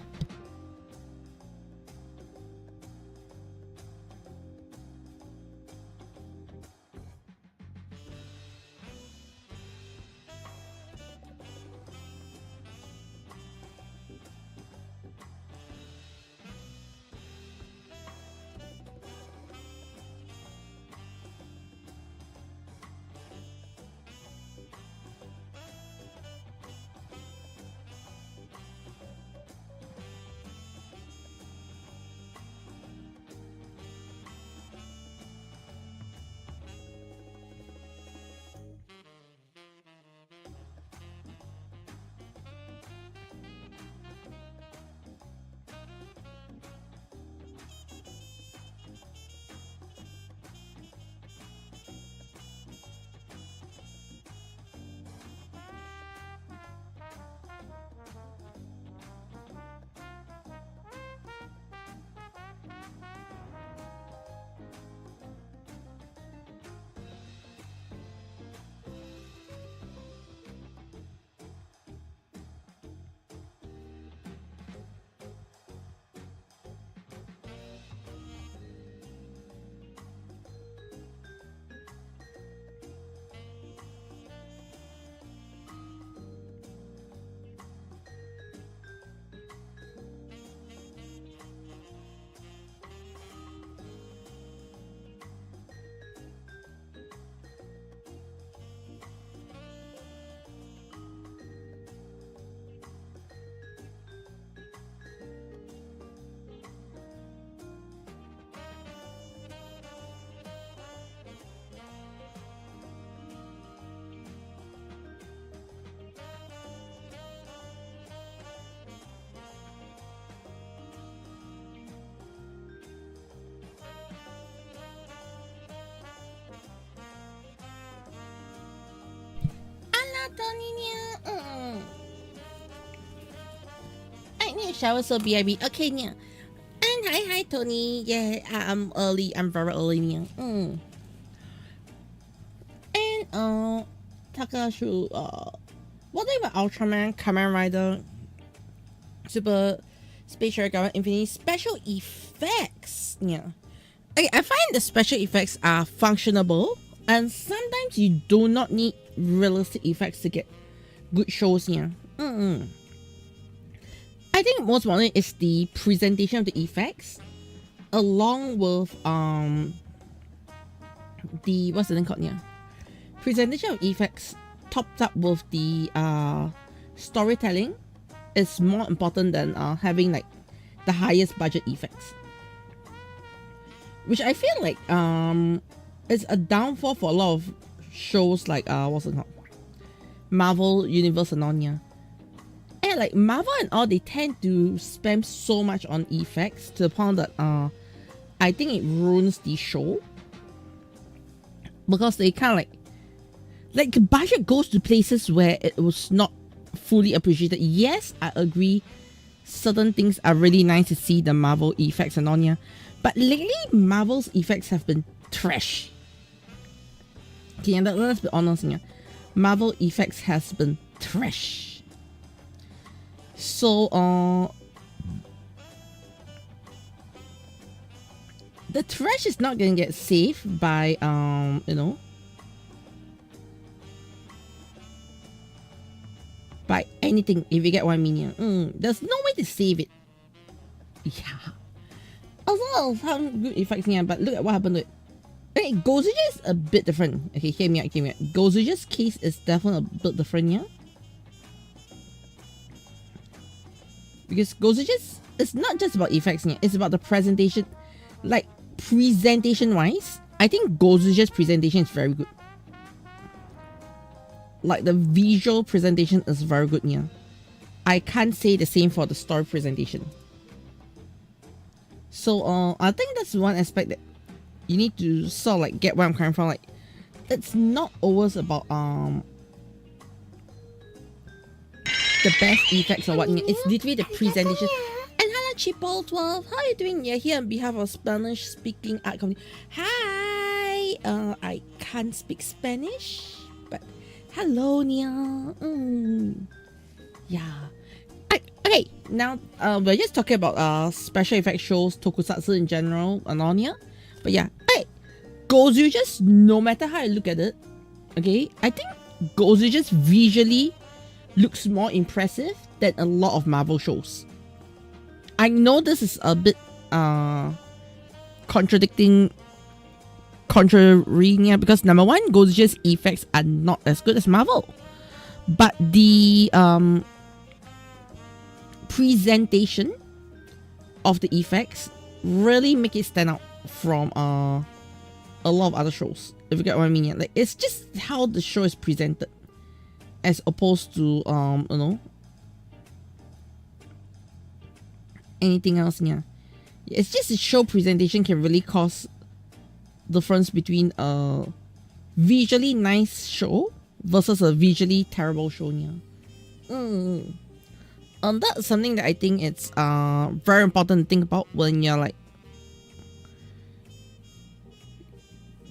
[SPEAKER 1] Tony niya. I need a shower so BIB. Okay niya. And hi Tony. Yeah, I'm early. I'm very early niya. And Takashu what about Ultraman, Kamen Rider, Super Space Shuriken Infinity special effects? Yeah. Okay, I find the special effects are functionable, and sometimes you do not need realistic effects to get good shows. Yeah. I think most important is the presentation of the effects, along with the what's the thing called? Yeah, presentation of effects topped up with the storytelling is more important than having like the highest budget effects, which I feel like is a downfall for a lot of shows like what's it called, Marvel Universe and on. Yeah. And like Marvel and all, they tend to spend so much on effects to the point that I think it ruins the show, because they kind of like the budget goes to places where it was not fully appreciated. Yes, I agree, certain things are really nice to see, the Marvel effects and on. Yeah, but lately Marvel's effects have been trash. Okay, and let's be honest. Yeah, Marvel effects has been trash. So the trash is not gonna get saved by you know, by anything, if you get what I mean. Yeah. There's no way to save it. Yeah, a lot of good effects here, but look at what happened to it. Okay, Gozuja is a bit different. Okay, hear me out. Gozuja's case is definitely a bit different. Yeah. Because Gozuja's, it's not just about effects here, it's about the presentation. Like, presentation wise, I think Gozuja's presentation is very good. Like, the visual presentation is very good here. I can't say the same for the story presentation. So I think that's one aspect that you need to sort of like get where I'm coming from. Like, it's not always about the best effects or what. It's literally the presentation. And hello Chipotle12, how are you doing? You're here on behalf of Spanish speaking art company. Hi, I can't speak Spanish, but hello Nia. Yeah. Okay, now we're just talking about special effect shows, tokusatsu in general and on here. But yeah, hey, Gozuja's, no matter how you look at it, okay, I think Gozuja's visually looks more impressive than a lot of Marvel shows. I know this is a bit contrary, yeah, because number one, Gozuja's effects are not as good as Marvel, but the presentation of the effects really make it stand out from a lot of other shows, if you get what I mean. Yeah. Like, it's just how the show is presented, as opposed to you know, anything else. Yeah, it's just the show presentation can really cause difference between a visually nice show versus a visually terrible show. Yeah. That's something that I think it's very important to think about when you're like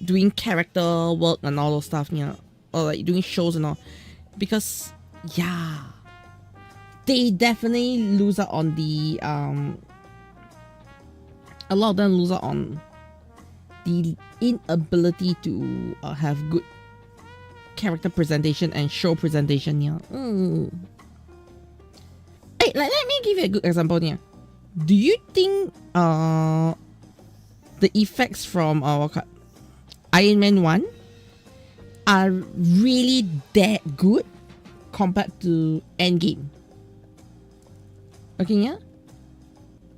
[SPEAKER 1] doing character work and all those stuff. Yeah, or like doing shows and all. Because yeah, they definitely lose out on the a lot of them lose out on the inability to have good character presentation and show presentation. Yeah. Hey, let me give you a good example here. Do you think the effects from Iron Man 1 are really that good compared to Endgame? Okay, yeah.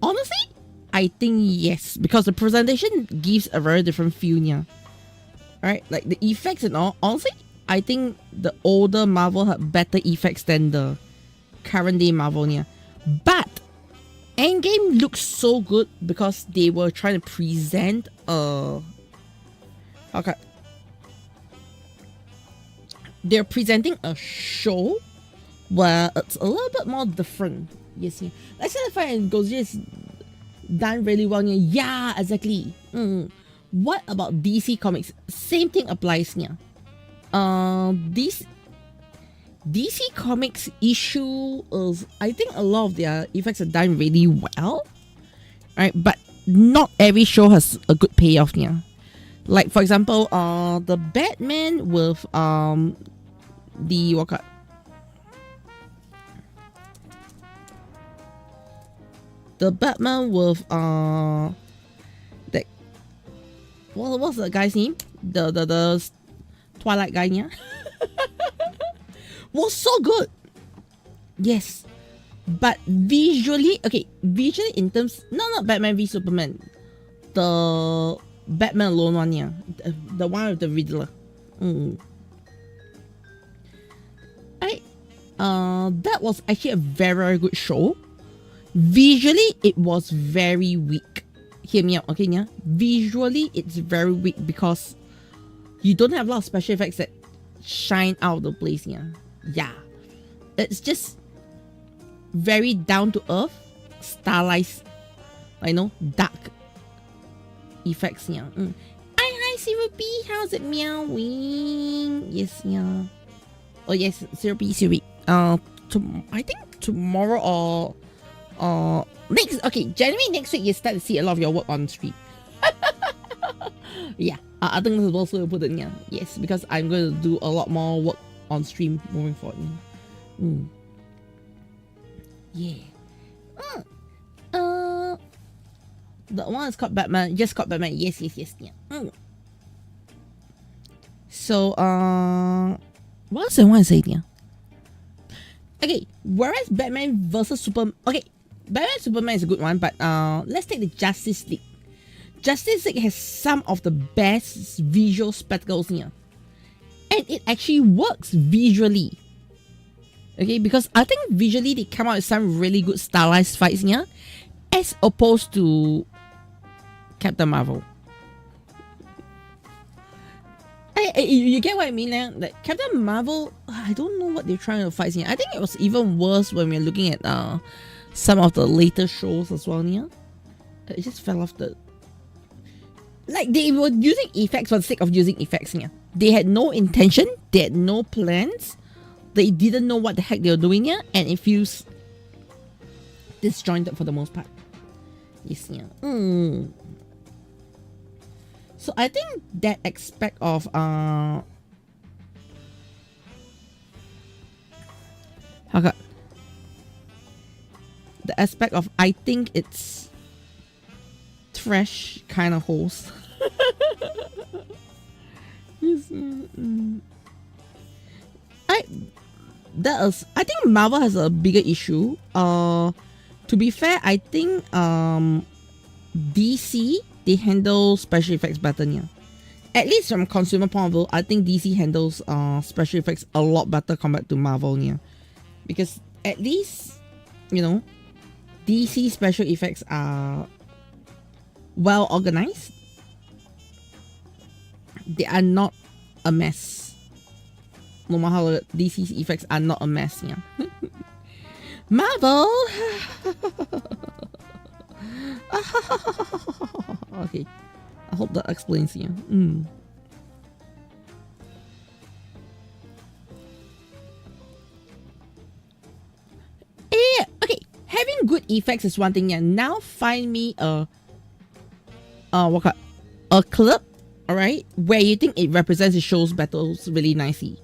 [SPEAKER 1] Honestly, I think yes, because the presentation gives a very different feel, yeah. Right, like the effects and all. Honestly, I think the older Marvel had better effects than the current day Marvel, yeah. But Endgame looks so good because they were trying to present they're presenting a show where it's a little bit more different. Yes, yeah. Let's say the fight and Gojira is done really well. Yeah, exactly. What about DC Comics? Same thing applies here. This DC Comics issue is, I think a lot of their effects are done really well, right? But not every show has a good payoff here. Like for example, the Batman with the Batman with what's the guy's name? The Twilight guy, yeah. Was so good. Yes. But visually in terms, not Batman v Superman, the Batman alone one, yeah, the one with the Riddler. That was actually a very, very good show. Visually, it was very weak. Hear me out, okay, yeah? Visually, it's very weak because you don't have a lot of special effects that shine out of the place, yeah. Yeah. It's just very down to earth, stylized, dark effects, yeah. Hi, Zero B, how's it meowing? Yes, yeah. Oh, yes, Zero B. I think tomorrow or January next week, you start to see a lot of your work on stream. Yeah, I think this is also important, yeah. Yes, because I'm going to do a lot more work on stream moving forward. Yeah. The one is called Batman, just called Batman. Yes, yeah. So, what else I want to say here? Okay, whereas Batman versus Superman, Batman Superman is a good one, but let's take the Justice League. Justice League has some of the best visual spectacles here. And it actually works visually. Okay, because I think visually they come out with some really good stylized fights here, as opposed to Captain Marvel. You get what I mean now? Like Captain Marvel, I don't know what they're trying to fight here. I think it was even worse when we're looking at some of the later shows as well here. It just fell off the... Like they were using effects for the sake of using effects here. They had no intention, they had no plans, they didn't know what the heck they were doing here, and it feels disjointed for the most part. Yes, yeah. So I think that aspect of the aspect of, I think it's trash kind of host. I think Marvel has a bigger issue. To be fair, I think DC, they handle special effects better here. At least from consumer point of view, I think DC handles special effects a lot better compared to Marvel here. Because at least, DC special effects are well organized. They are not a mess. No matter how DC's effects are not a mess, yeah. Marvel! Okay. I hope that explains here. Yeah, okay. Having good effects is one thing, yeah. Now find me a clip, alright, where you think it represents the show's battles really nicely.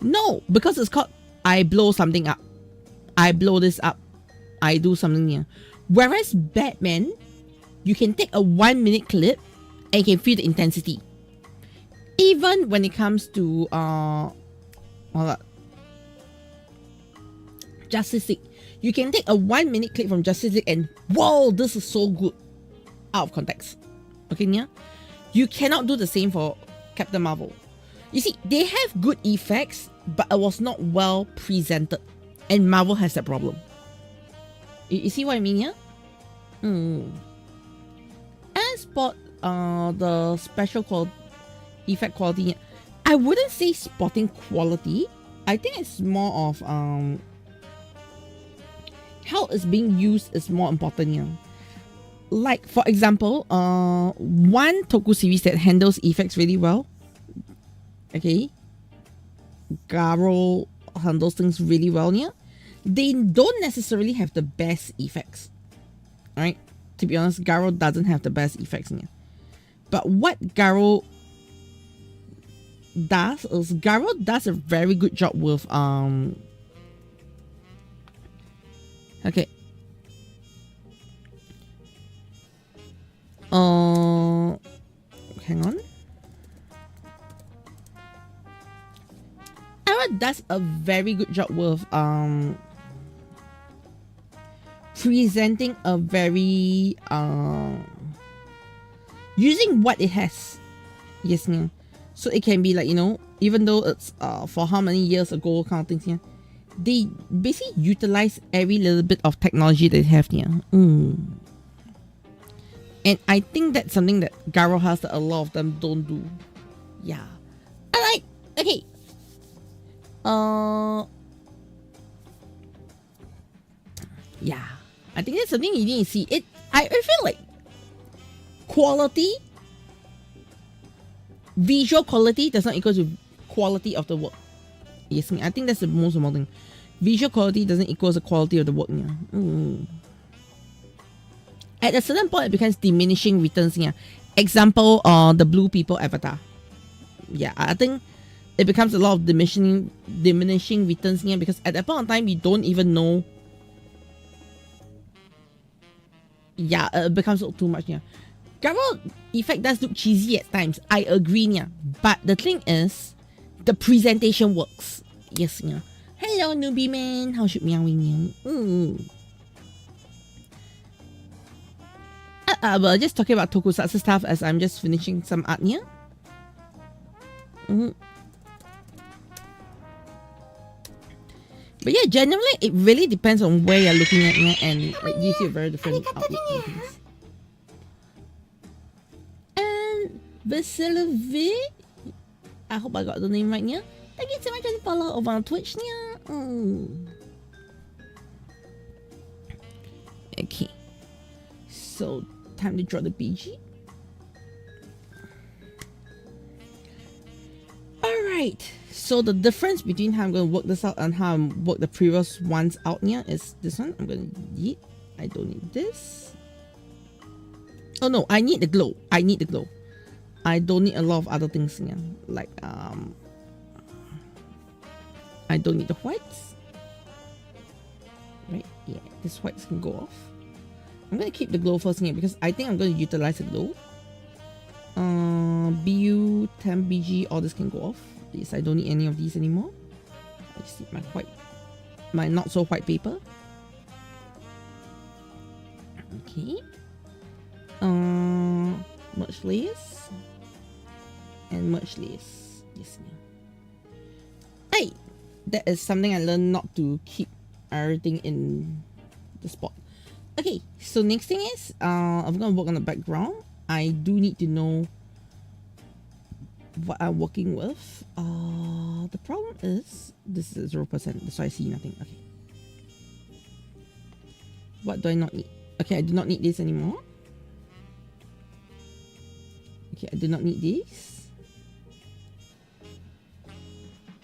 [SPEAKER 1] No, because it's called I blow something up. I blow this up. I do something here. Whereas Batman, you can take a 1 minute clip and you can feel the intensity. Even when it comes to Justice League, you can take a 1 minute clip from Justice League and whoa, this is so good, out of context. Okay, yeah? You cannot do the same for Captain Marvel. You see, they have good effects, but it was not well presented. And Marvel has that problem. You see what I mean, yeah? As for the special effect quality, I wouldn't say spotting quality. I think it's more of how it's being used is more important here. Like for example, one Toku series that handles effects really well. Okay, Garo handles things really well here. They don't necessarily have the best effects. Alright? To be honest, Garo doesn't have the best effects here. But what Garo does is Garo does a very good job with okay. Hang on. Garo does a very good job with presenting a very using what it has. Yes, yeah. So it can be like, you know, even though it's for how many years ago kind of things here, they basically utilize every little bit of technology they have here. And I think that's something that Garo has that a lot of them don't do. Yeah. Alright, okay. Yeah. I think that's something you need to see. I feel like quality, visual quality does not equal to quality of the work. Yes, I think that's the most important thing. Visual quality doesn't equal the quality of the work. Yeah. At a certain point, it becomes diminishing returns. Yeah. Example, the Blue People avatar. Yeah, I think it becomes a lot of diminishing returns here because at that point in time, you don't even know. Yeah, it becomes too much. Yeah. Garo effect does look cheesy at times. I agree, yeah. But the thing is, the presentation works. Yes, yeah. Hello, newbie man. How should meowing? Well, just talking about tokusatsu stuff as I'm just finishing some art here. But yeah, generally, it really depends on where you're looking at here, and it gives you a very different outlook on things. And Vasilivi, I hope I got the name right here. Thank you so much for the follow over on Twitch here. Okay. So, time to draw the BG. Alright. So the difference between how I'm going to work this out and how I work the previous ones out here is this one. I'm going to yeet. I don't need this. Oh no, I need the glow. I need the glow. I don't need a lot of other things here. Like, I don't need the whites. Right? Yeah, this whites can go off. I'm going to keep the glow first here because I think I'm going to utilize the glow. BU, temp, BG, all this can go off. Yes, I don't need any of these anymore. I just need my not so white paper. Okay. Merge layers. And merge layers. Yes. Hey! That is something I learned not to keep everything in the spot. Okay, so next thing is, I'm gonna work on the background. I do need to know what I'm working with. The problem is this is 0%, so I see nothing. Okay. What do I not need? Okay, I do not need this anymore. Okay, I do not need this.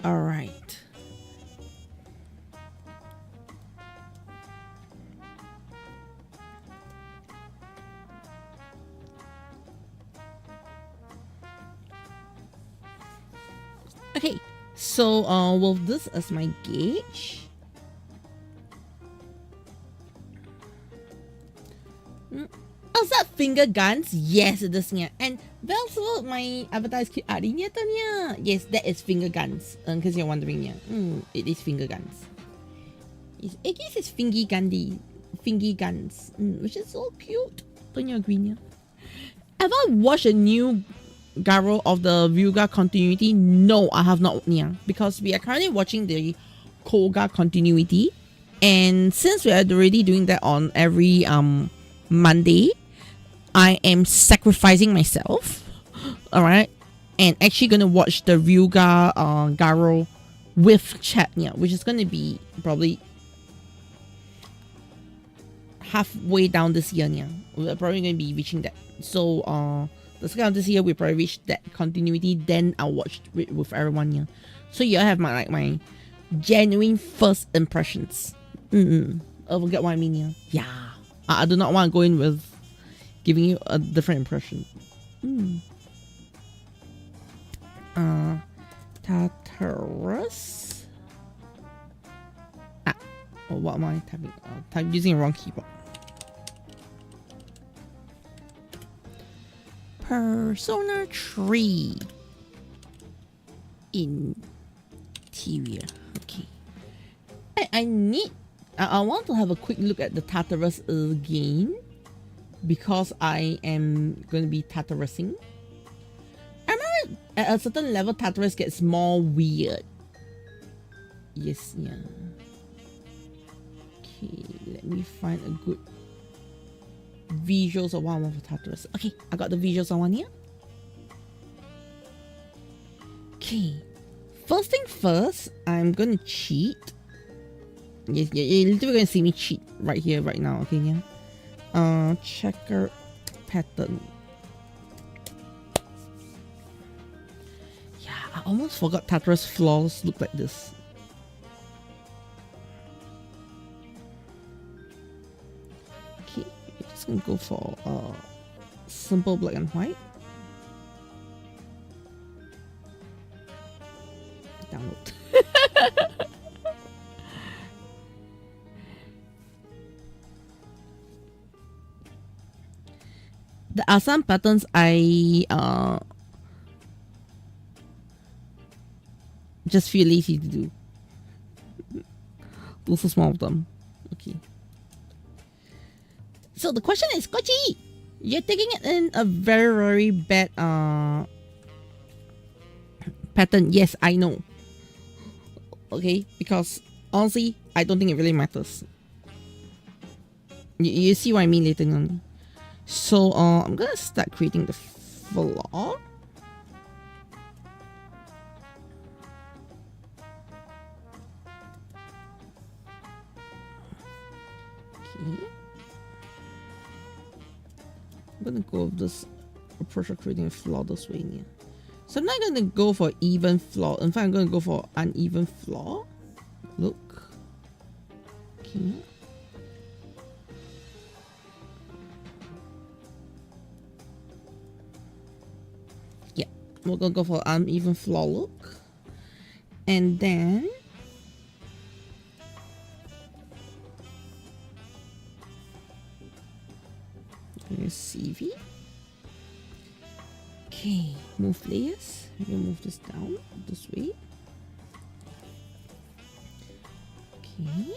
[SPEAKER 1] Alright. Okay, so with this as my gauge, is that finger guns? Yes, it is. Yeah. And also my avatar is keep adding it. Yes, that is finger guns. Because you're wondering, yeah, it is finger guns. Yes, Aigis is fingy guns, which is so cute. Don't you agree? Yeah. Have I watched a new Garo of the Ryuga continuity? No, I have not. Yeah, because we are currently watching the Koga continuity, and since we are already doing that on every Monday, I am sacrificing myself. All right, and actually gonna watch the Ryuga Garo with chat, yeah, which is gonna be probably halfway down this year, yeah. We're probably gonna be reaching that. So the second of this year we probably reach that continuity, then I'll watch with everyone, yeah. So you have my genuine first impressions. Get what I mean, yeah. Yeah. I do not want to go in with giving you a different impression. Tartarus. Oh, what am I typing? I'm using the wrong keyboard. Persona 3 interior. Okay. I want to have a quick look at the Tartarus again, because I am going to be Tartarusing. I remember at a certain level Tartarus gets more weird. Yes, yeah. Okay, let me find a good visuals of what I want for Tartarus. Okay, I got the visuals on one here. Okay, first thing first, I'm gonna cheat. Yes, you're literally gonna see me cheat right here, right now. Okay, yeah. Checker pattern. Yeah, I almost forgot Tartarus floors look like this. Okay, we're just gonna go for simple black and white. Download. There are some patterns I just feel lazy to do. Those are small of them. Okay. So the question is, Kochi, you're taking it in a very, very bad pattern. Yes, I know. Okay, because honestly, I don't think it really matters. You see what I mean later on. So I'm gonna start creating the floor. Okay. I'm gonna go with this approach of creating a floor this way here. So I'm not gonna go for even floor. In fact, I'm gonna go for uneven floor. Look. Okay. We're gonna go for uneven floor look, and then CV. Okay, move layers. We're gonna move this down this way. Okay.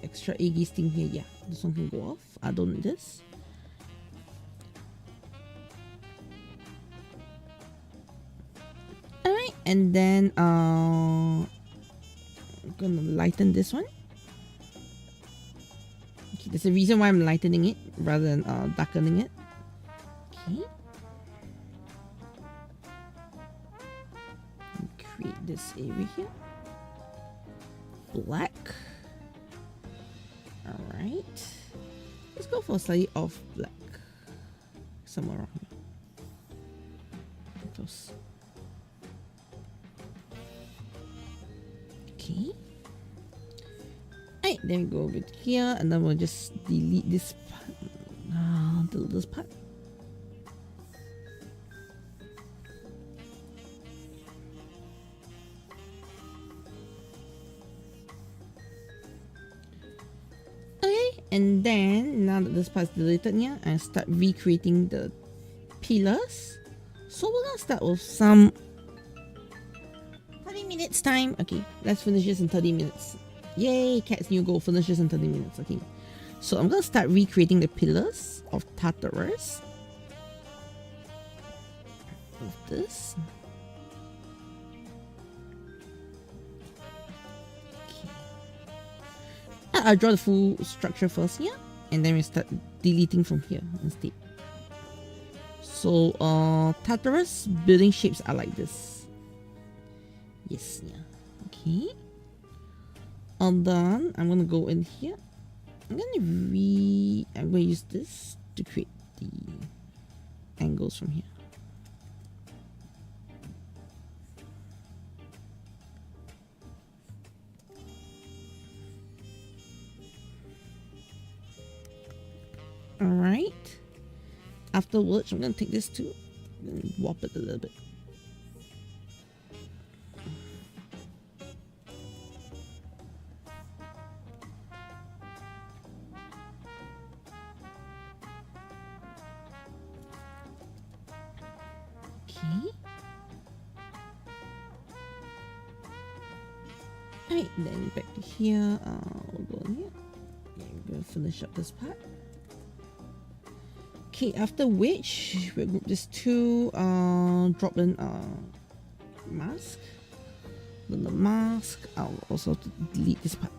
[SPEAKER 1] Extra Aigis thing here. Yeah, this one can go off. I don't need this. Alright, and then I'm gonna lighten this one. Okay, there's a reason why I'm lightening it rather than darkening it. Okay. Create this area here. Black. Alright, let's go for slightly off black, somewhere around here. Close. Okay. Alright, then we go over here, and then we'll just delete this part. Delete this part. And then, now that this part is deleted here, I start recreating the pillars. So we're gonna start with some 30 minutes time. Okay, let's finish this in 30 minutes. Yay, Cat's new goal, finish this in 30 minutes. Okay, so I'm gonna start recreating the pillars of Tartarus. With this. thought I'd draw the full structure first here, and then we start deleting from here instead. So Tartarus building shapes are like this. Yes, yeah. Okay. And then I'm gonna go in here. I'm gonna use this to create the angles from here. Alright. Afterwards, I'm gonna take this too and warp it a little bit. Okay. Alright, then back to here. We'll go in here. Yeah, we're gonna finish up this part. Okay, after which we'll group this to drop in mask. Then the mask, I'll also delete this part.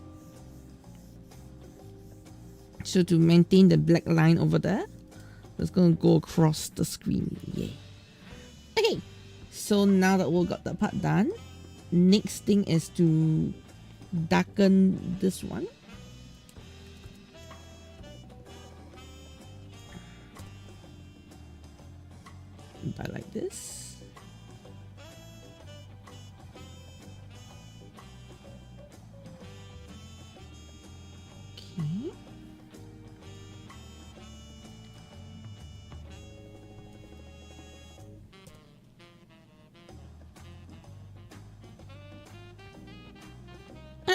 [SPEAKER 1] So to maintain the black line over there, it's gonna go across the screen. Yay. Okay, so now that we've got that part done, next thing is to darken this one. By like this. Okay.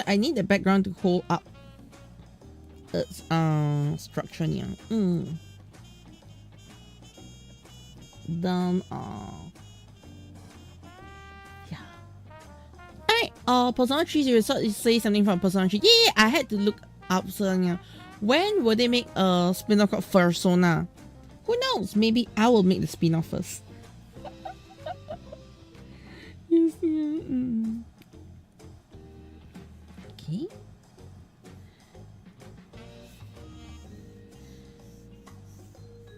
[SPEAKER 1] I need the background to hold up its structure here. Then yeah. Alright, Persona 3 you say something from Persona 3. Yeah, I had to look up something. When will they make a spin-off called Persona? Who knows? Maybe I will make the spin-off first. Yes, yeah. Okay.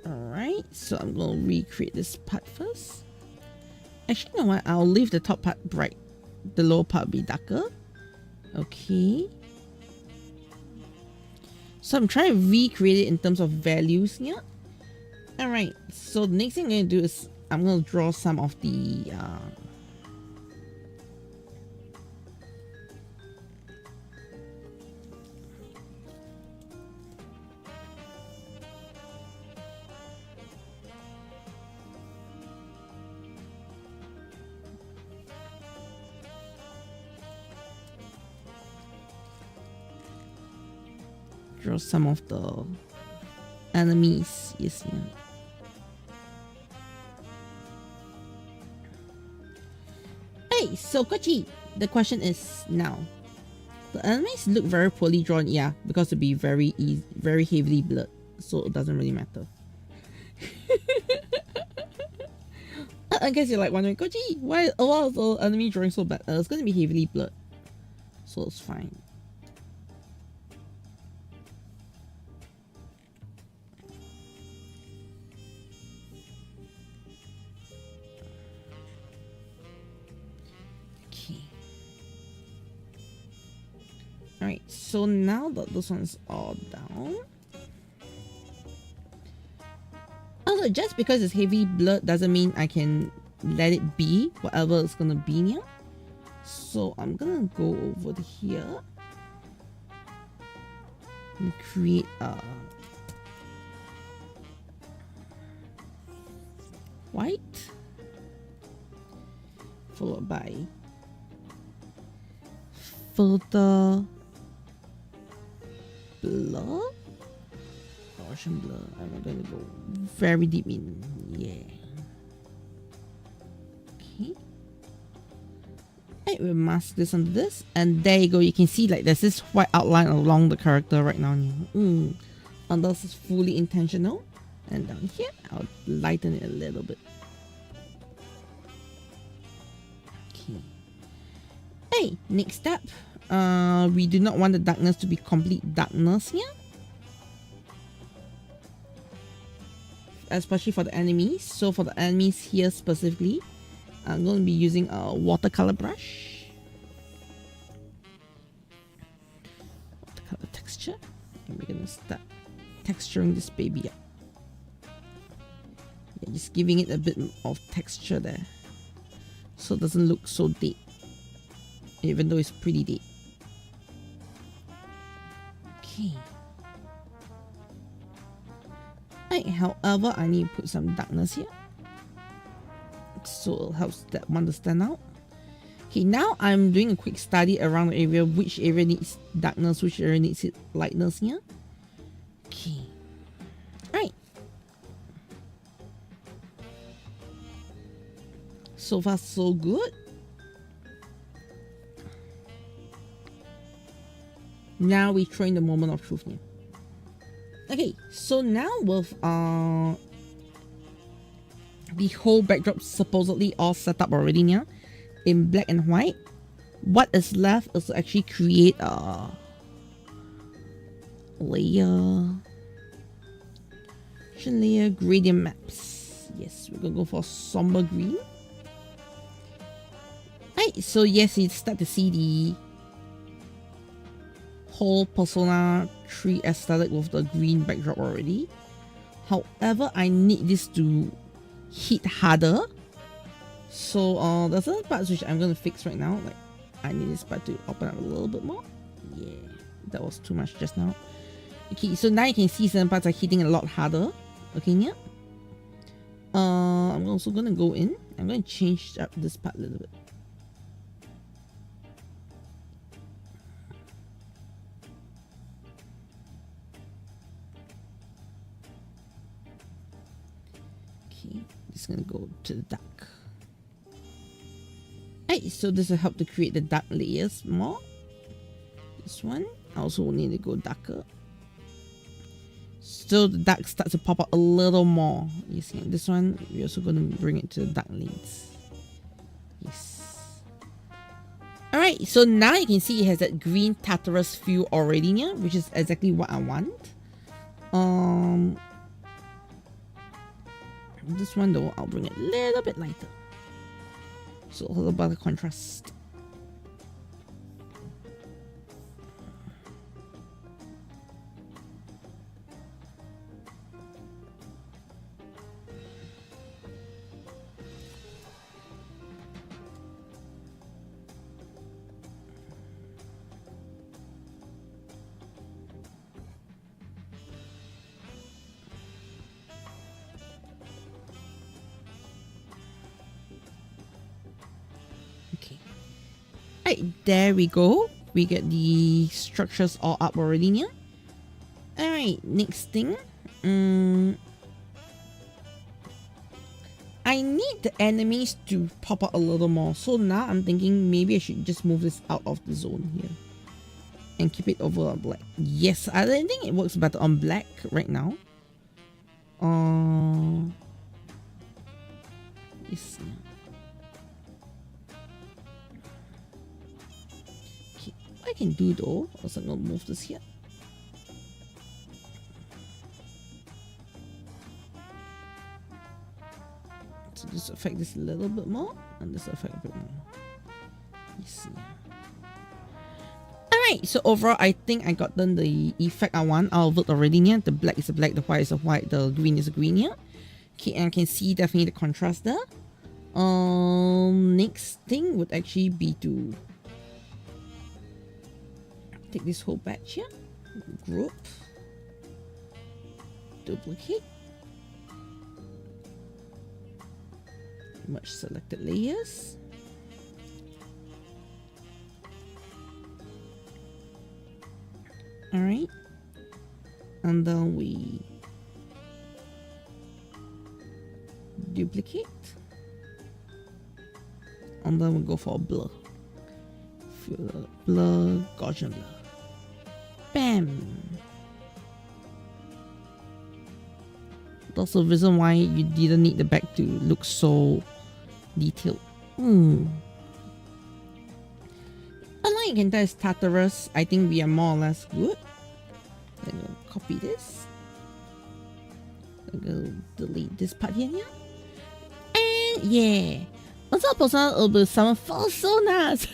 [SPEAKER 1] Alright, so I'm going to recreate this part first. Actually, you know what? I'll leave the top part bright. The lower part be darker. Okay. So I'm trying to recreate it in terms of values here. Alright, so the next thing I'm going to do is I'm going to draw some of the some of the enemies. Yes, yeah. Hey, so Kochi, the question is now. The enemies look very poorly drawn, yeah, because it'll be very heavily blurred, so it doesn't really matter. I guess you're like wondering, Kochi, why a lot of the enemy drawing so bad? It's gonna be heavily blurred, so it's fine. Alright, so now that this one's all down. Also, just because it's heavy blurred doesn't mean I can let it be whatever it's gonna be now. So I'm gonna go over here and create a white followed by filter blur, Gaussian blur. I'm going to go very deep in. Yeah. Okay. Right, we'll mask this onto this, and there you go. You can see like there's this white outline along the character right now. And this is fully intentional. And down here, I'll lighten it a little bit. Okay. Hey, next up, We do not want the darkness to be complete darkness here. Especially for the enemies. So for the enemies here specifically, I'm going to be using a watercolor brush. Watercolor texture. And we're going to start texturing this baby up. Yeah, just giving it a bit of texture there. So it doesn't look so dead. Even though it's pretty dead. Okay. Right, however, I need to put some darkness here. So it helps that one to stand out. Okay, now I'm doing a quick study around the area. Which area needs darkness, which area needs lightness here. Okay. Alright. So far, so good. Now we throw in the moment of truth here. Okay, so now with the whole backdrop supposedly all set up already now in black and white, what is left is to actually create a layer gradient maps. Yes, we're gonna go for somber green. Right, so yes, you start to see the whole Persona 3 aesthetic with the green backdrop already. However, I need this to hit harder. So there's certain parts which I'm going to fix right now. Like, I need this part to open up a little bit more. Yeah, that was too much just now. Okay, so now you can see certain parts are hitting a lot harder. Okay, yeah. I'm also going to go in. I'm going to change up this part a little bit. Just gonna go to the dark. Right, so this will help to create the dark layers more. This one I also need to go darker, so the dark starts to pop up a little more. You see, this one we're also gonna bring it to the dark lanes. Yes. All right, so now you can see it has that green Tartarus feel already here, which is exactly what I want. This one though, I'll bring it a little bit lighter. So a little bit of contrast. Right, there we go. We get the structures all up already here. Alright, next thing. I need the enemies to pop up a little more. So now I'm thinking maybe I should just move this out of the zone here. And keep it over on black. Yes, I think it works better on black right now. Yes. I can do though, also I'm gonna move this here. So just affect this a little bit more, and this affect a bit more. You see. Alright, so overall I think I got done the effect I want. I'll vote already here. The black is a black, the white is a white, the green is a green here. Okay, and I can see definitely the contrast there. Next thing would actually be to take this whole batch here, group, duplicate, merge selected layers, alright, and then we duplicate, and then we go for a blur, blur, Gaussian blur. Bam! That's the reason why you didn't need the back to look so detailed. Alright, you can tell it's Tartarus. I think we are more or less good. Let me copy this. I'm gonna delete this part here. And yeah. On top of that, it'll be some personas.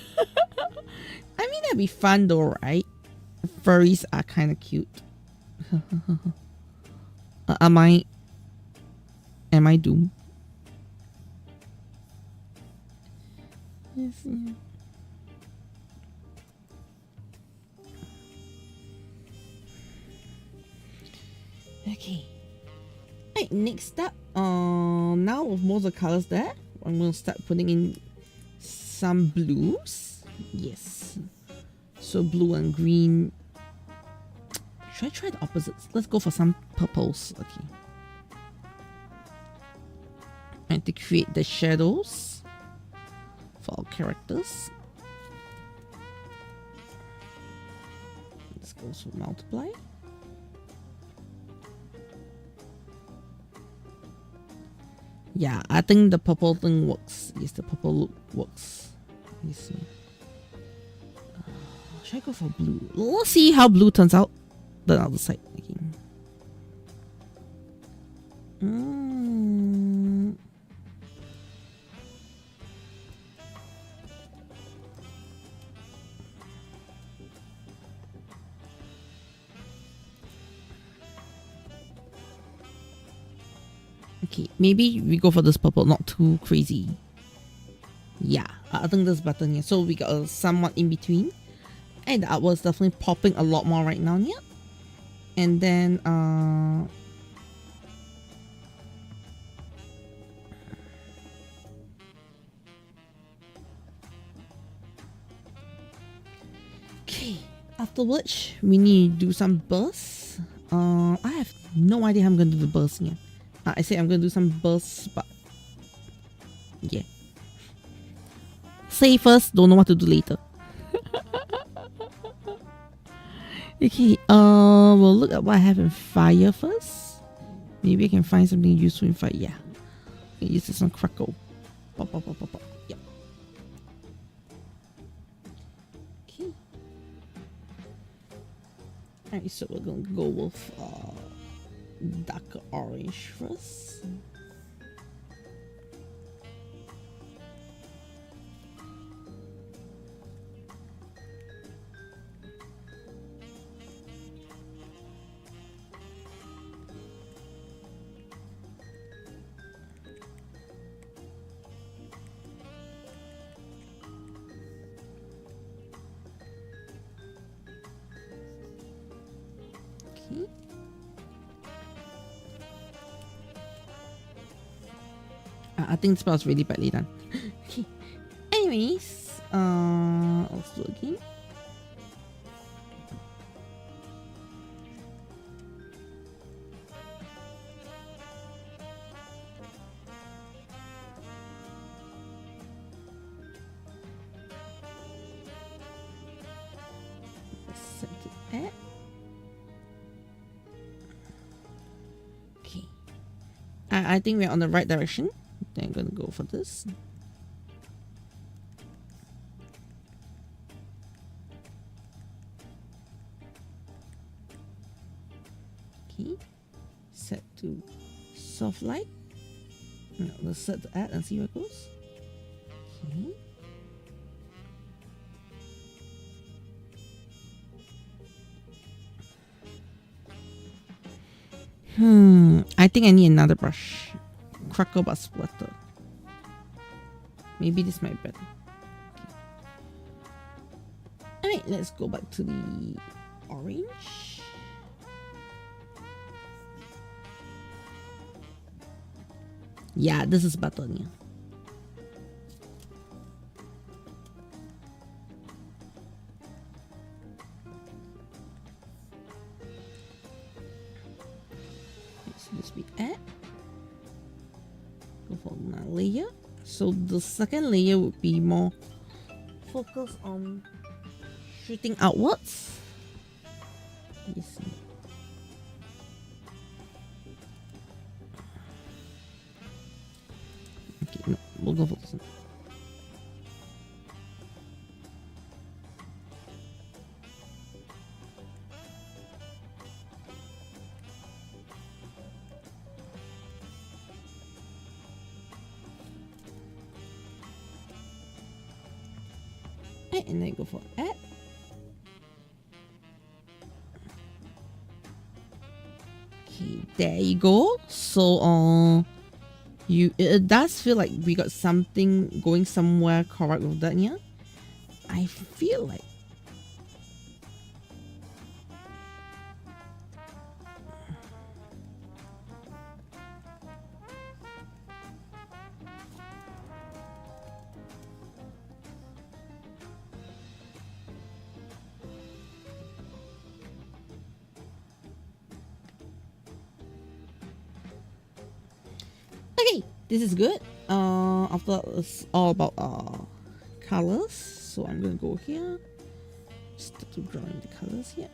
[SPEAKER 1] I mean, that'd be fun though, right? Furries are kind of cute. Am I doomed? Yes. Yeah. Okay. Right, next up, now with most of the colors there, I'm gonna start putting in some blues. Yes. So blue and green. Should I try the opposites? Let's go for some purples. Okay. And to create the shadows for our characters. Let's go for multiply. Yeah, I think the purple thing works. Yes, the purple look works. You see. Should I go for blue? Let's see how blue turns out. The other side. Okay. Okay, maybe we go for this purple, not too crazy. Yeah, I think this better here. So we got a somewhat in between. And the artwork's definitely popping a lot more right now, yeah. And then okay, after which we need to do some bursts. I have no idea how I'm gonna do the bursts here. I say I'm gonna do some bursts, but yeah. Say first, don't know what to do later. Okay, we'll look at what I have in fire first. Maybe I can find something useful in fire. Yeah, I can use this on crackle. Pop, pop, pop, pop, pop. Yeah. Okay. Alright, so we're gonna go with darker orange first. I think the spell's really badly done. Okay. Anyways, let's do it again. Let's set it at. Okay. I think we're on the right direction. Then I'm gonna go for this. Okay, set to soft light. Now let's set the add and see where it goes. Okay. I think I need another brush. Crackle but splatter. Maybe this might be better. Okay. Alright, let's go back to the orange. Yeah, this is better. Yeah. So this we add. Go for another layer. So the second layer would be more focused on shooting outwards. Yes. Okay, no, we'll go for this one. Right, and then go for add. Okay, there you go. So it does feel like we got something going somewhere correct with that here. I feel like okay, this is good. After that, it's all about colors. So I'm gonna go here. Start to drawing the colors here.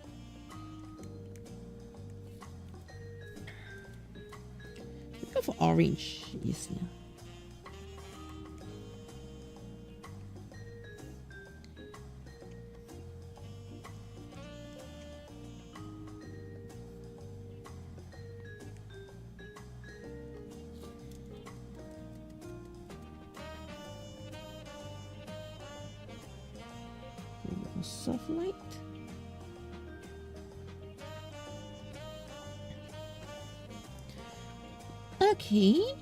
[SPEAKER 1] We go for orange. Yes, yeah. Soft light. Okay,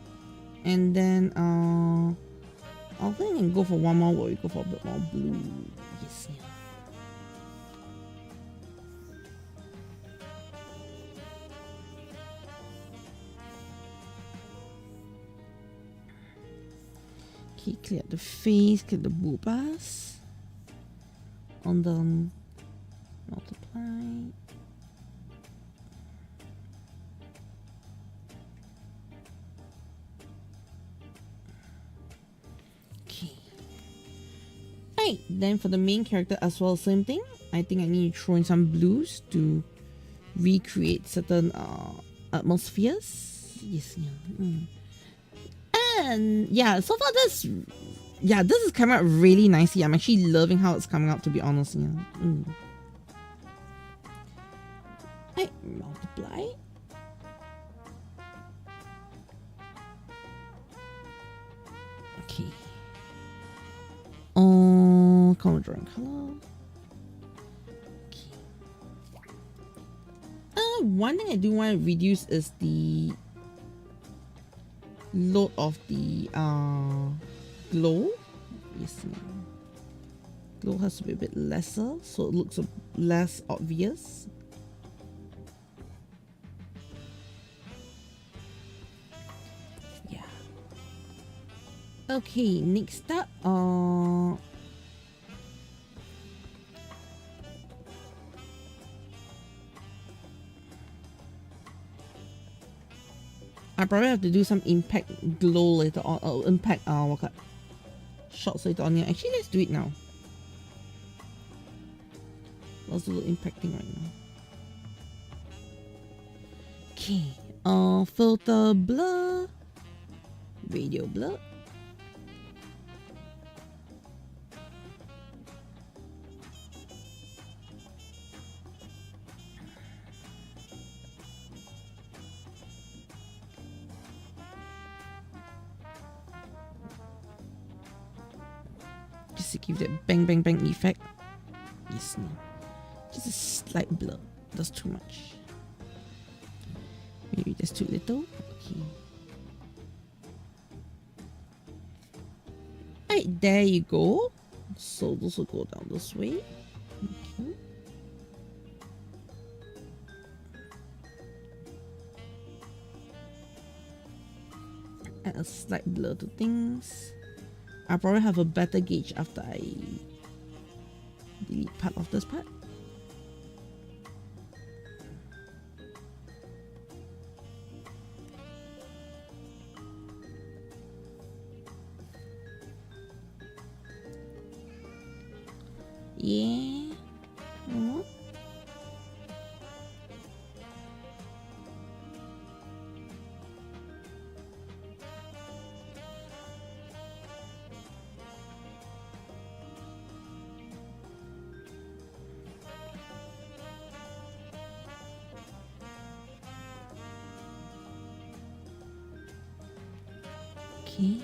[SPEAKER 1] and then I think I can go for one more where we go for a bit more blue. Yes, yeah. Okay, clear the face, clear the boobas. On the multiply. Okay. Right, then for the main character as well, same thing. I think I need to throw in some blues to recreate certain atmospheres. Yes, yeah. And yeah, so far this is coming out really nicely. I'm actually loving how it's coming out, to be honest. Yeah. Right, multiply. Okay. Color drawing color. Okay. One thing I do want to reduce is the load of the glow. Yes, glow has to be a bit lesser so it looks less obvious. Yeah. Okay, next up, I probably have to do some impact glow later on, impact shots later on here. Actually, let's do it now. Let's do the impacting right now. Okay, filter blur, radio blur. Just to give that bang bang bang effect. Yes, no. Just a slight blur. That's too much. Maybe that's too little. Okay. Right, there you go. So this will go down this way. Okay. Add a slight blur to things. I'll probably have a better gauge after I delete part of this part. Yeah. Okay.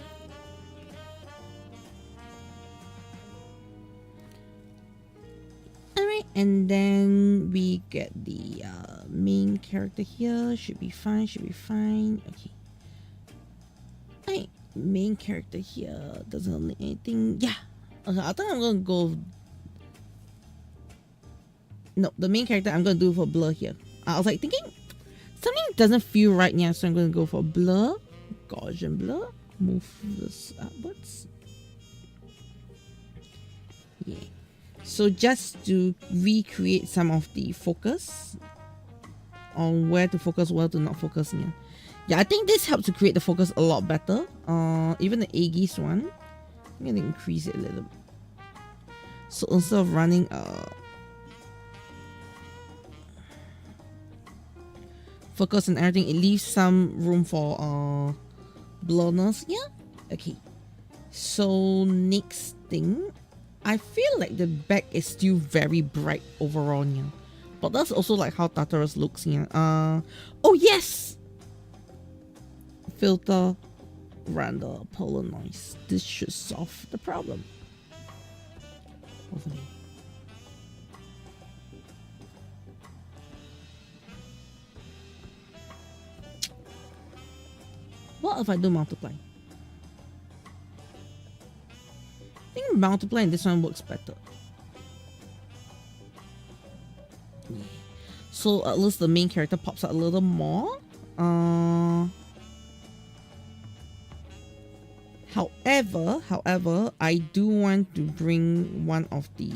[SPEAKER 1] And then we get the main character here. Should be fine, should be fine. Okay. Alright, main character here doesn't need anything. Yeah. Okay, I think I'm gonna go. No, the main character I'm gonna do for blur here. I was like thinking something doesn't feel right now, so I'm gonna go for blur, Gaussian blur. Move this upwards. Yeah. So just to recreate some of the focus on where to focus, where to not focus. Yeah, I think this helps to create the focus a lot better. Even the Aigis one, I'm gonna increase it a little bit. So instead of running focus and everything, it leaves some room for blurness. Yeah. Okay. So next thing, I feel like the back is still very bright overall. Yeah. But that's also like how Tartarus looks. Yeah. Oh yes. Filter render polar noise. This should solve the problem. Hopefully. What if I do multiply? I think multiplying this one works better. Yeah. So at least the main character pops out a little more. However, I do want to bring one of the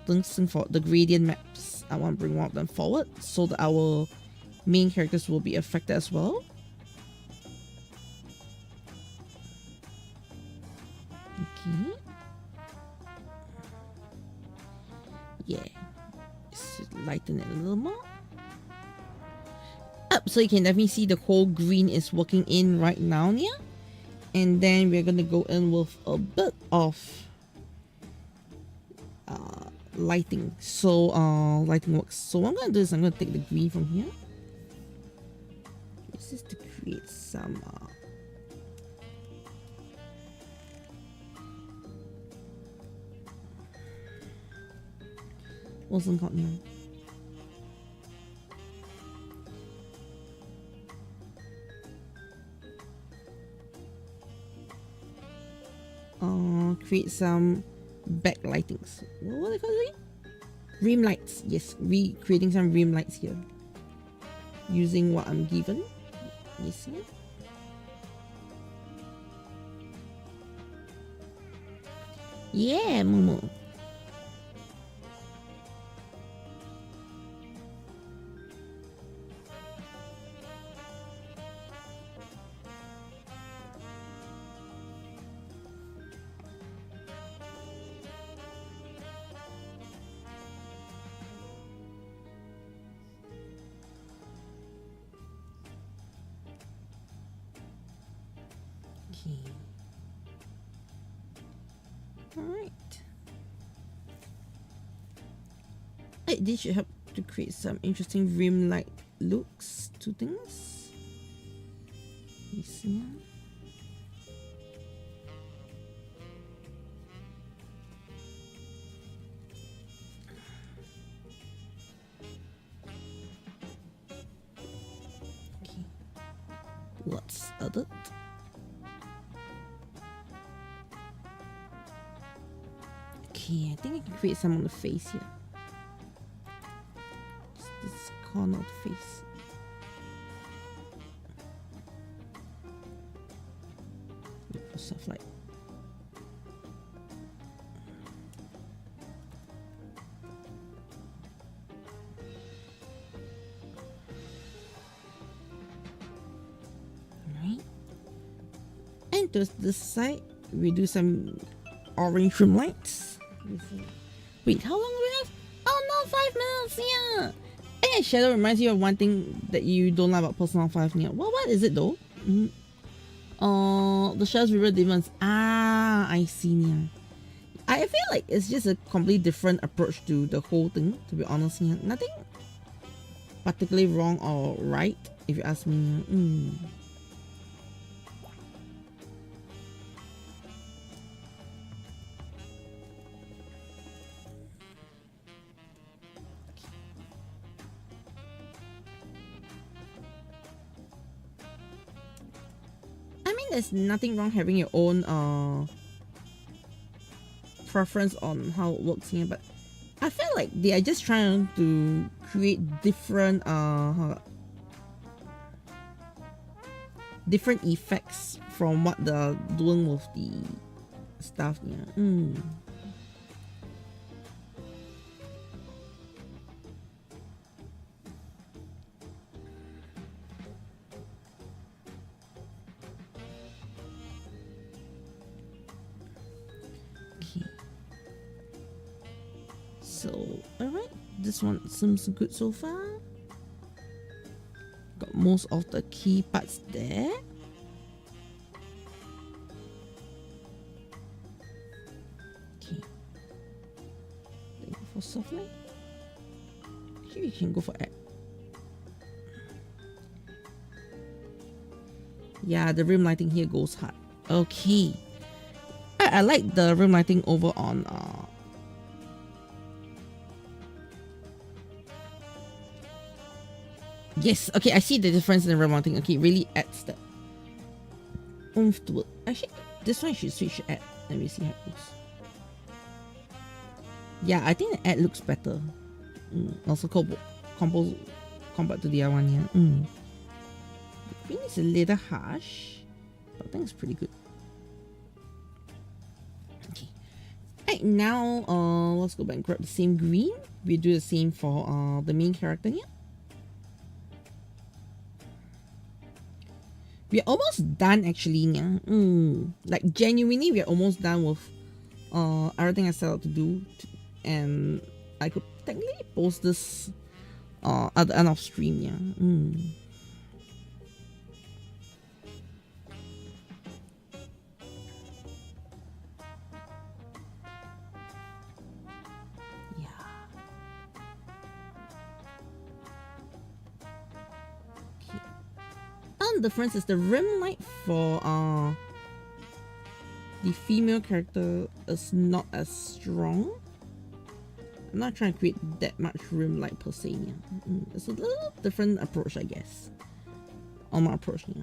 [SPEAKER 1] things for the gradient maps. I want to bring one of them forward so that our main characters will be affected as well. Okay. Yeah. Let's lighten it a little more. Up, so you can definitely see the whole green is working in right now. Yeah. And then we're gonna go in with a bit of lighting. So lighting works. So what I'm gonna do is I'm gonna take the green from here. This is to create some what's it called now? Create some backlightings. What are they called again? Rim lights. Yes, creating some rim lights here. Using what I'm given. Yes. Yeah, Momo. This should help to create some interesting rim light looks to things. You see? Okay. What's other? Okay, I think I can create some on the face here. This corner of the face. Stuff like. Alright. And to this side, we do some orange rim lights. Wait, how long do we have? Oh no, 5 minutes, yeah. Hey, shadow reminds you of one thing that you don't like about Persona 5, yeah. Well, what is it though? The shadows river demons. Ah, I see, yeah. I feel like it's just a completely different approach to the whole thing, to be honest, yeah. Nothing particularly wrong or right, if you ask me. mean, there's nothing wrong having your own preference on how it works here, but I feel like they are just trying to create different different effects from what they're doing with the stuff here. So, alright, this one seems good so far. Got most of the key parts there. Okay. Then go for soft light. Actually, we can go for add. Yeah, the rim lighting here goes hard. Okay. I like the rim lighting over on yes, okay, I see the difference in the rim lighting. Okay, it really adds that oomph to it. Actually, this one should switch to add. Let me see how it goes. Yeah, I think the add looks better. Also compared to the other one here. The green is a little harsh, but I think it's pretty good. Okay. Right now, let's go back and grab the same green. We do the same for the main character here. We're almost done actually. Yeah. Like genuinely, we're almost done with everything I set out to do, and I could technically post this at the end of stream. Yeah. The difference is the rim light for the female character is not as strong. I'm not trying to create that much rim light per se. Yeah. It's a little different approach, I guess. On my approach, yeah.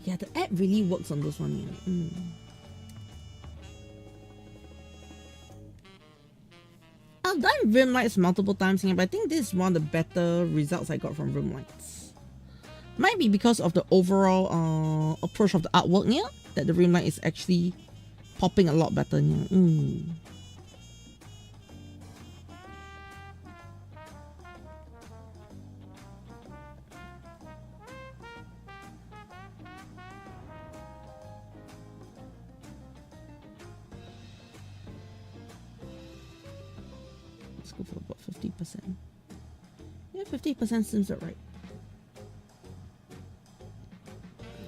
[SPEAKER 1] Yeah, the app really works on this one. Yeah. I've done rim lights multiple times here, but I think this is one of the better results I got from rim lights. Might be because of the overall approach of the artwork here, that the rim light is actually popping a lot better here. Go for about 50%. Yeah, 50% seems alright.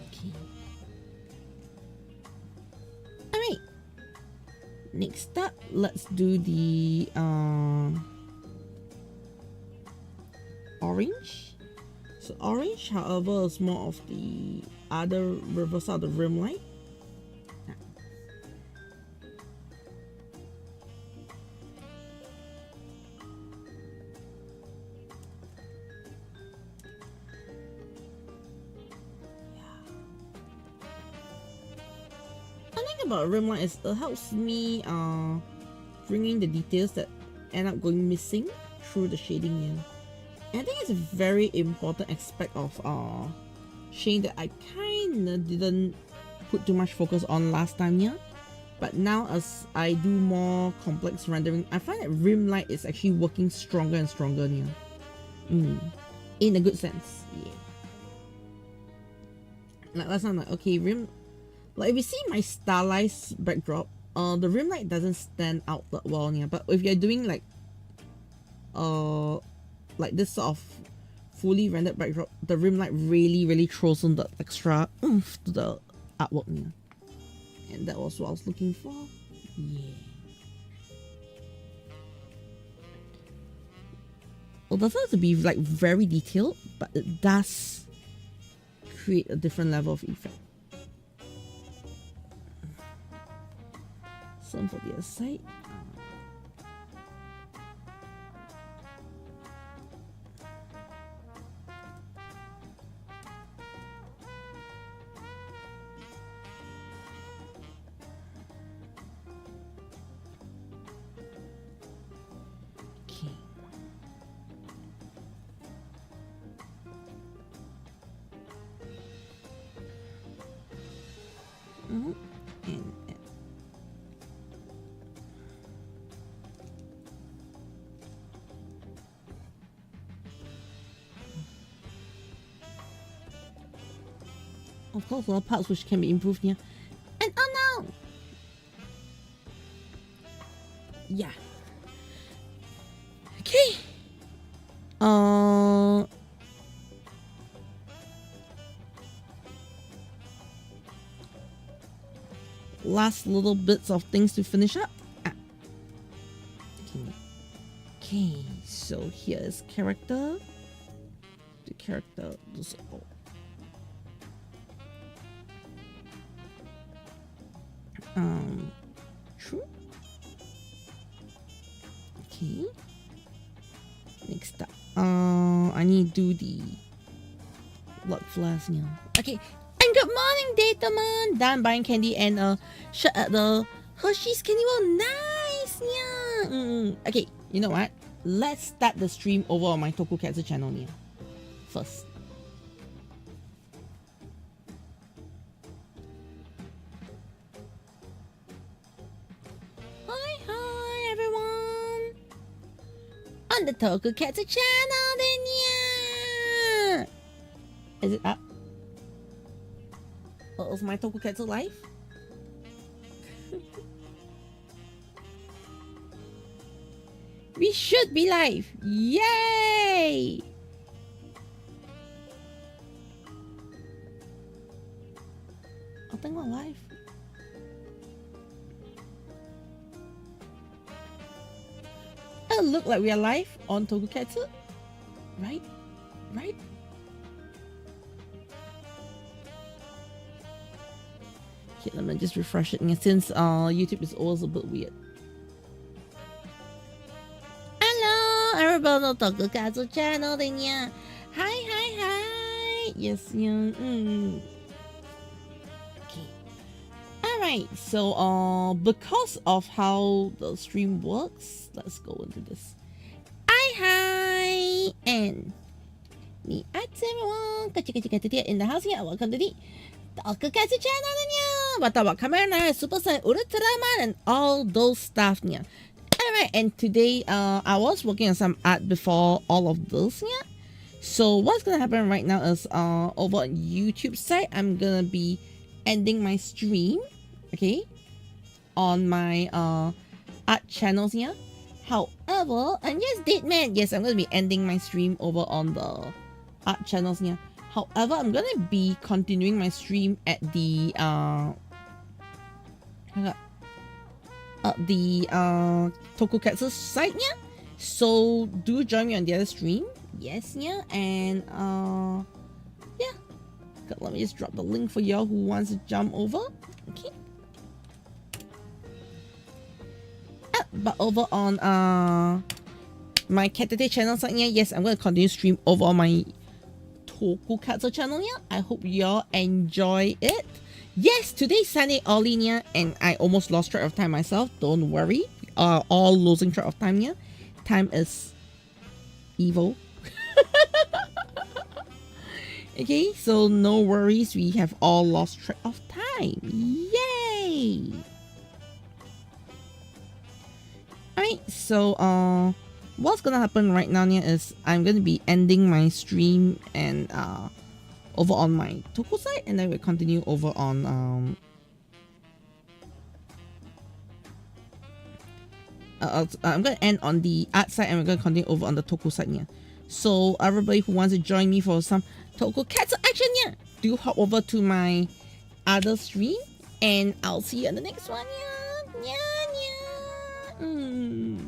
[SPEAKER 1] Okay. Alright. Next up, let's do the orange. So orange, however, is more of the other reversal of the rim light. About rim light is it helps me bringing the details that end up going missing through the shading here. And I think it's a very important aspect of shading that I kinda didn't put too much focus on last time here. But now as I do more complex rendering, I find that rim light is actually working stronger and stronger here. In a good sense. Yeah. Like last time, like okay, rim. Like if you see my stylized backdrop, the rim light doesn't stand out that well here. But if you're doing like like this sort of fully rendered backdrop, the rim light really throws on the extra oomph to the artwork, yeah. And that was what I was looking for. Yeah. It doesn't have to be like very detailed, but it does create a different level of effect. Same for the other side. Of course, a lot of parts which can be improved here. And oh no! Yeah. Okay. Last little bits of things to finish up. Okay, so here is character. The character does all. True. Okay. Next up, I need to do the blood flash now. Okay. And good morning, Data Man. Done buying candy and shut at the Hershey's candy world. Nice, yeah. Okay, you know what? Let's start the stream over on my Caturteer-Channel now. First. Hi everyone. On the Caturteer-Channel then yeah. Is it up? Or is my Caturteer live? We should be live! Yay! I think we're live. It look like we are live on Caturteer, right? Right? Okay, let me just refresh it since YouTube is always a bit weird. Hello, everybody on Caturteer-Channel then yeah. Hi. Yes, yeah. Okay. Alright, so because of how the stream works, let's go into this. Hi and me at everyone in the house here. Welcome to the Caturteer-Channel niya. Batawa Kamera, Super Saiyan, Ultraman, and all those stuff niya. Alright, and today I was working on some art before all of this niya. So what's gonna happen right now is over on YouTube side, I'm gonna be ending my stream, okay, on my art channels here. However, and yes, Deadman, yes, I'm gonna be ending my stream over on the art channels here. However, I'm gonna be continuing my stream at the Tokusatsu site, yeah. So do join me on the other stream, yes, yeah, and yeah. Let me just drop the link for y'all who wants to jump over, okay. But over on my Caturteer-Channel site, yeah, yes, I'm gonna continue stream over on my Caturteer-Channel, yeah. I hope y'all enjoy it. Yes, today's Sunday early, yeah, and I almost lost track of time myself. Don't worry, we are all losing track of time, yeah. Time is evil. Okay, so no worries, we have all lost track of time. Yay! Alright, so what's gonna happen right now here is I'm gonna be ending my stream and over on my Toko site, and then we'll continue over on I'm gonna end on the art side and we're gonna continue over on the Toko side here. So everybody who wants to join me for some Tokusatsu action, yeah, do hop over to my other stream, and I'll see you in the next one. Yeah, yeah, yeah.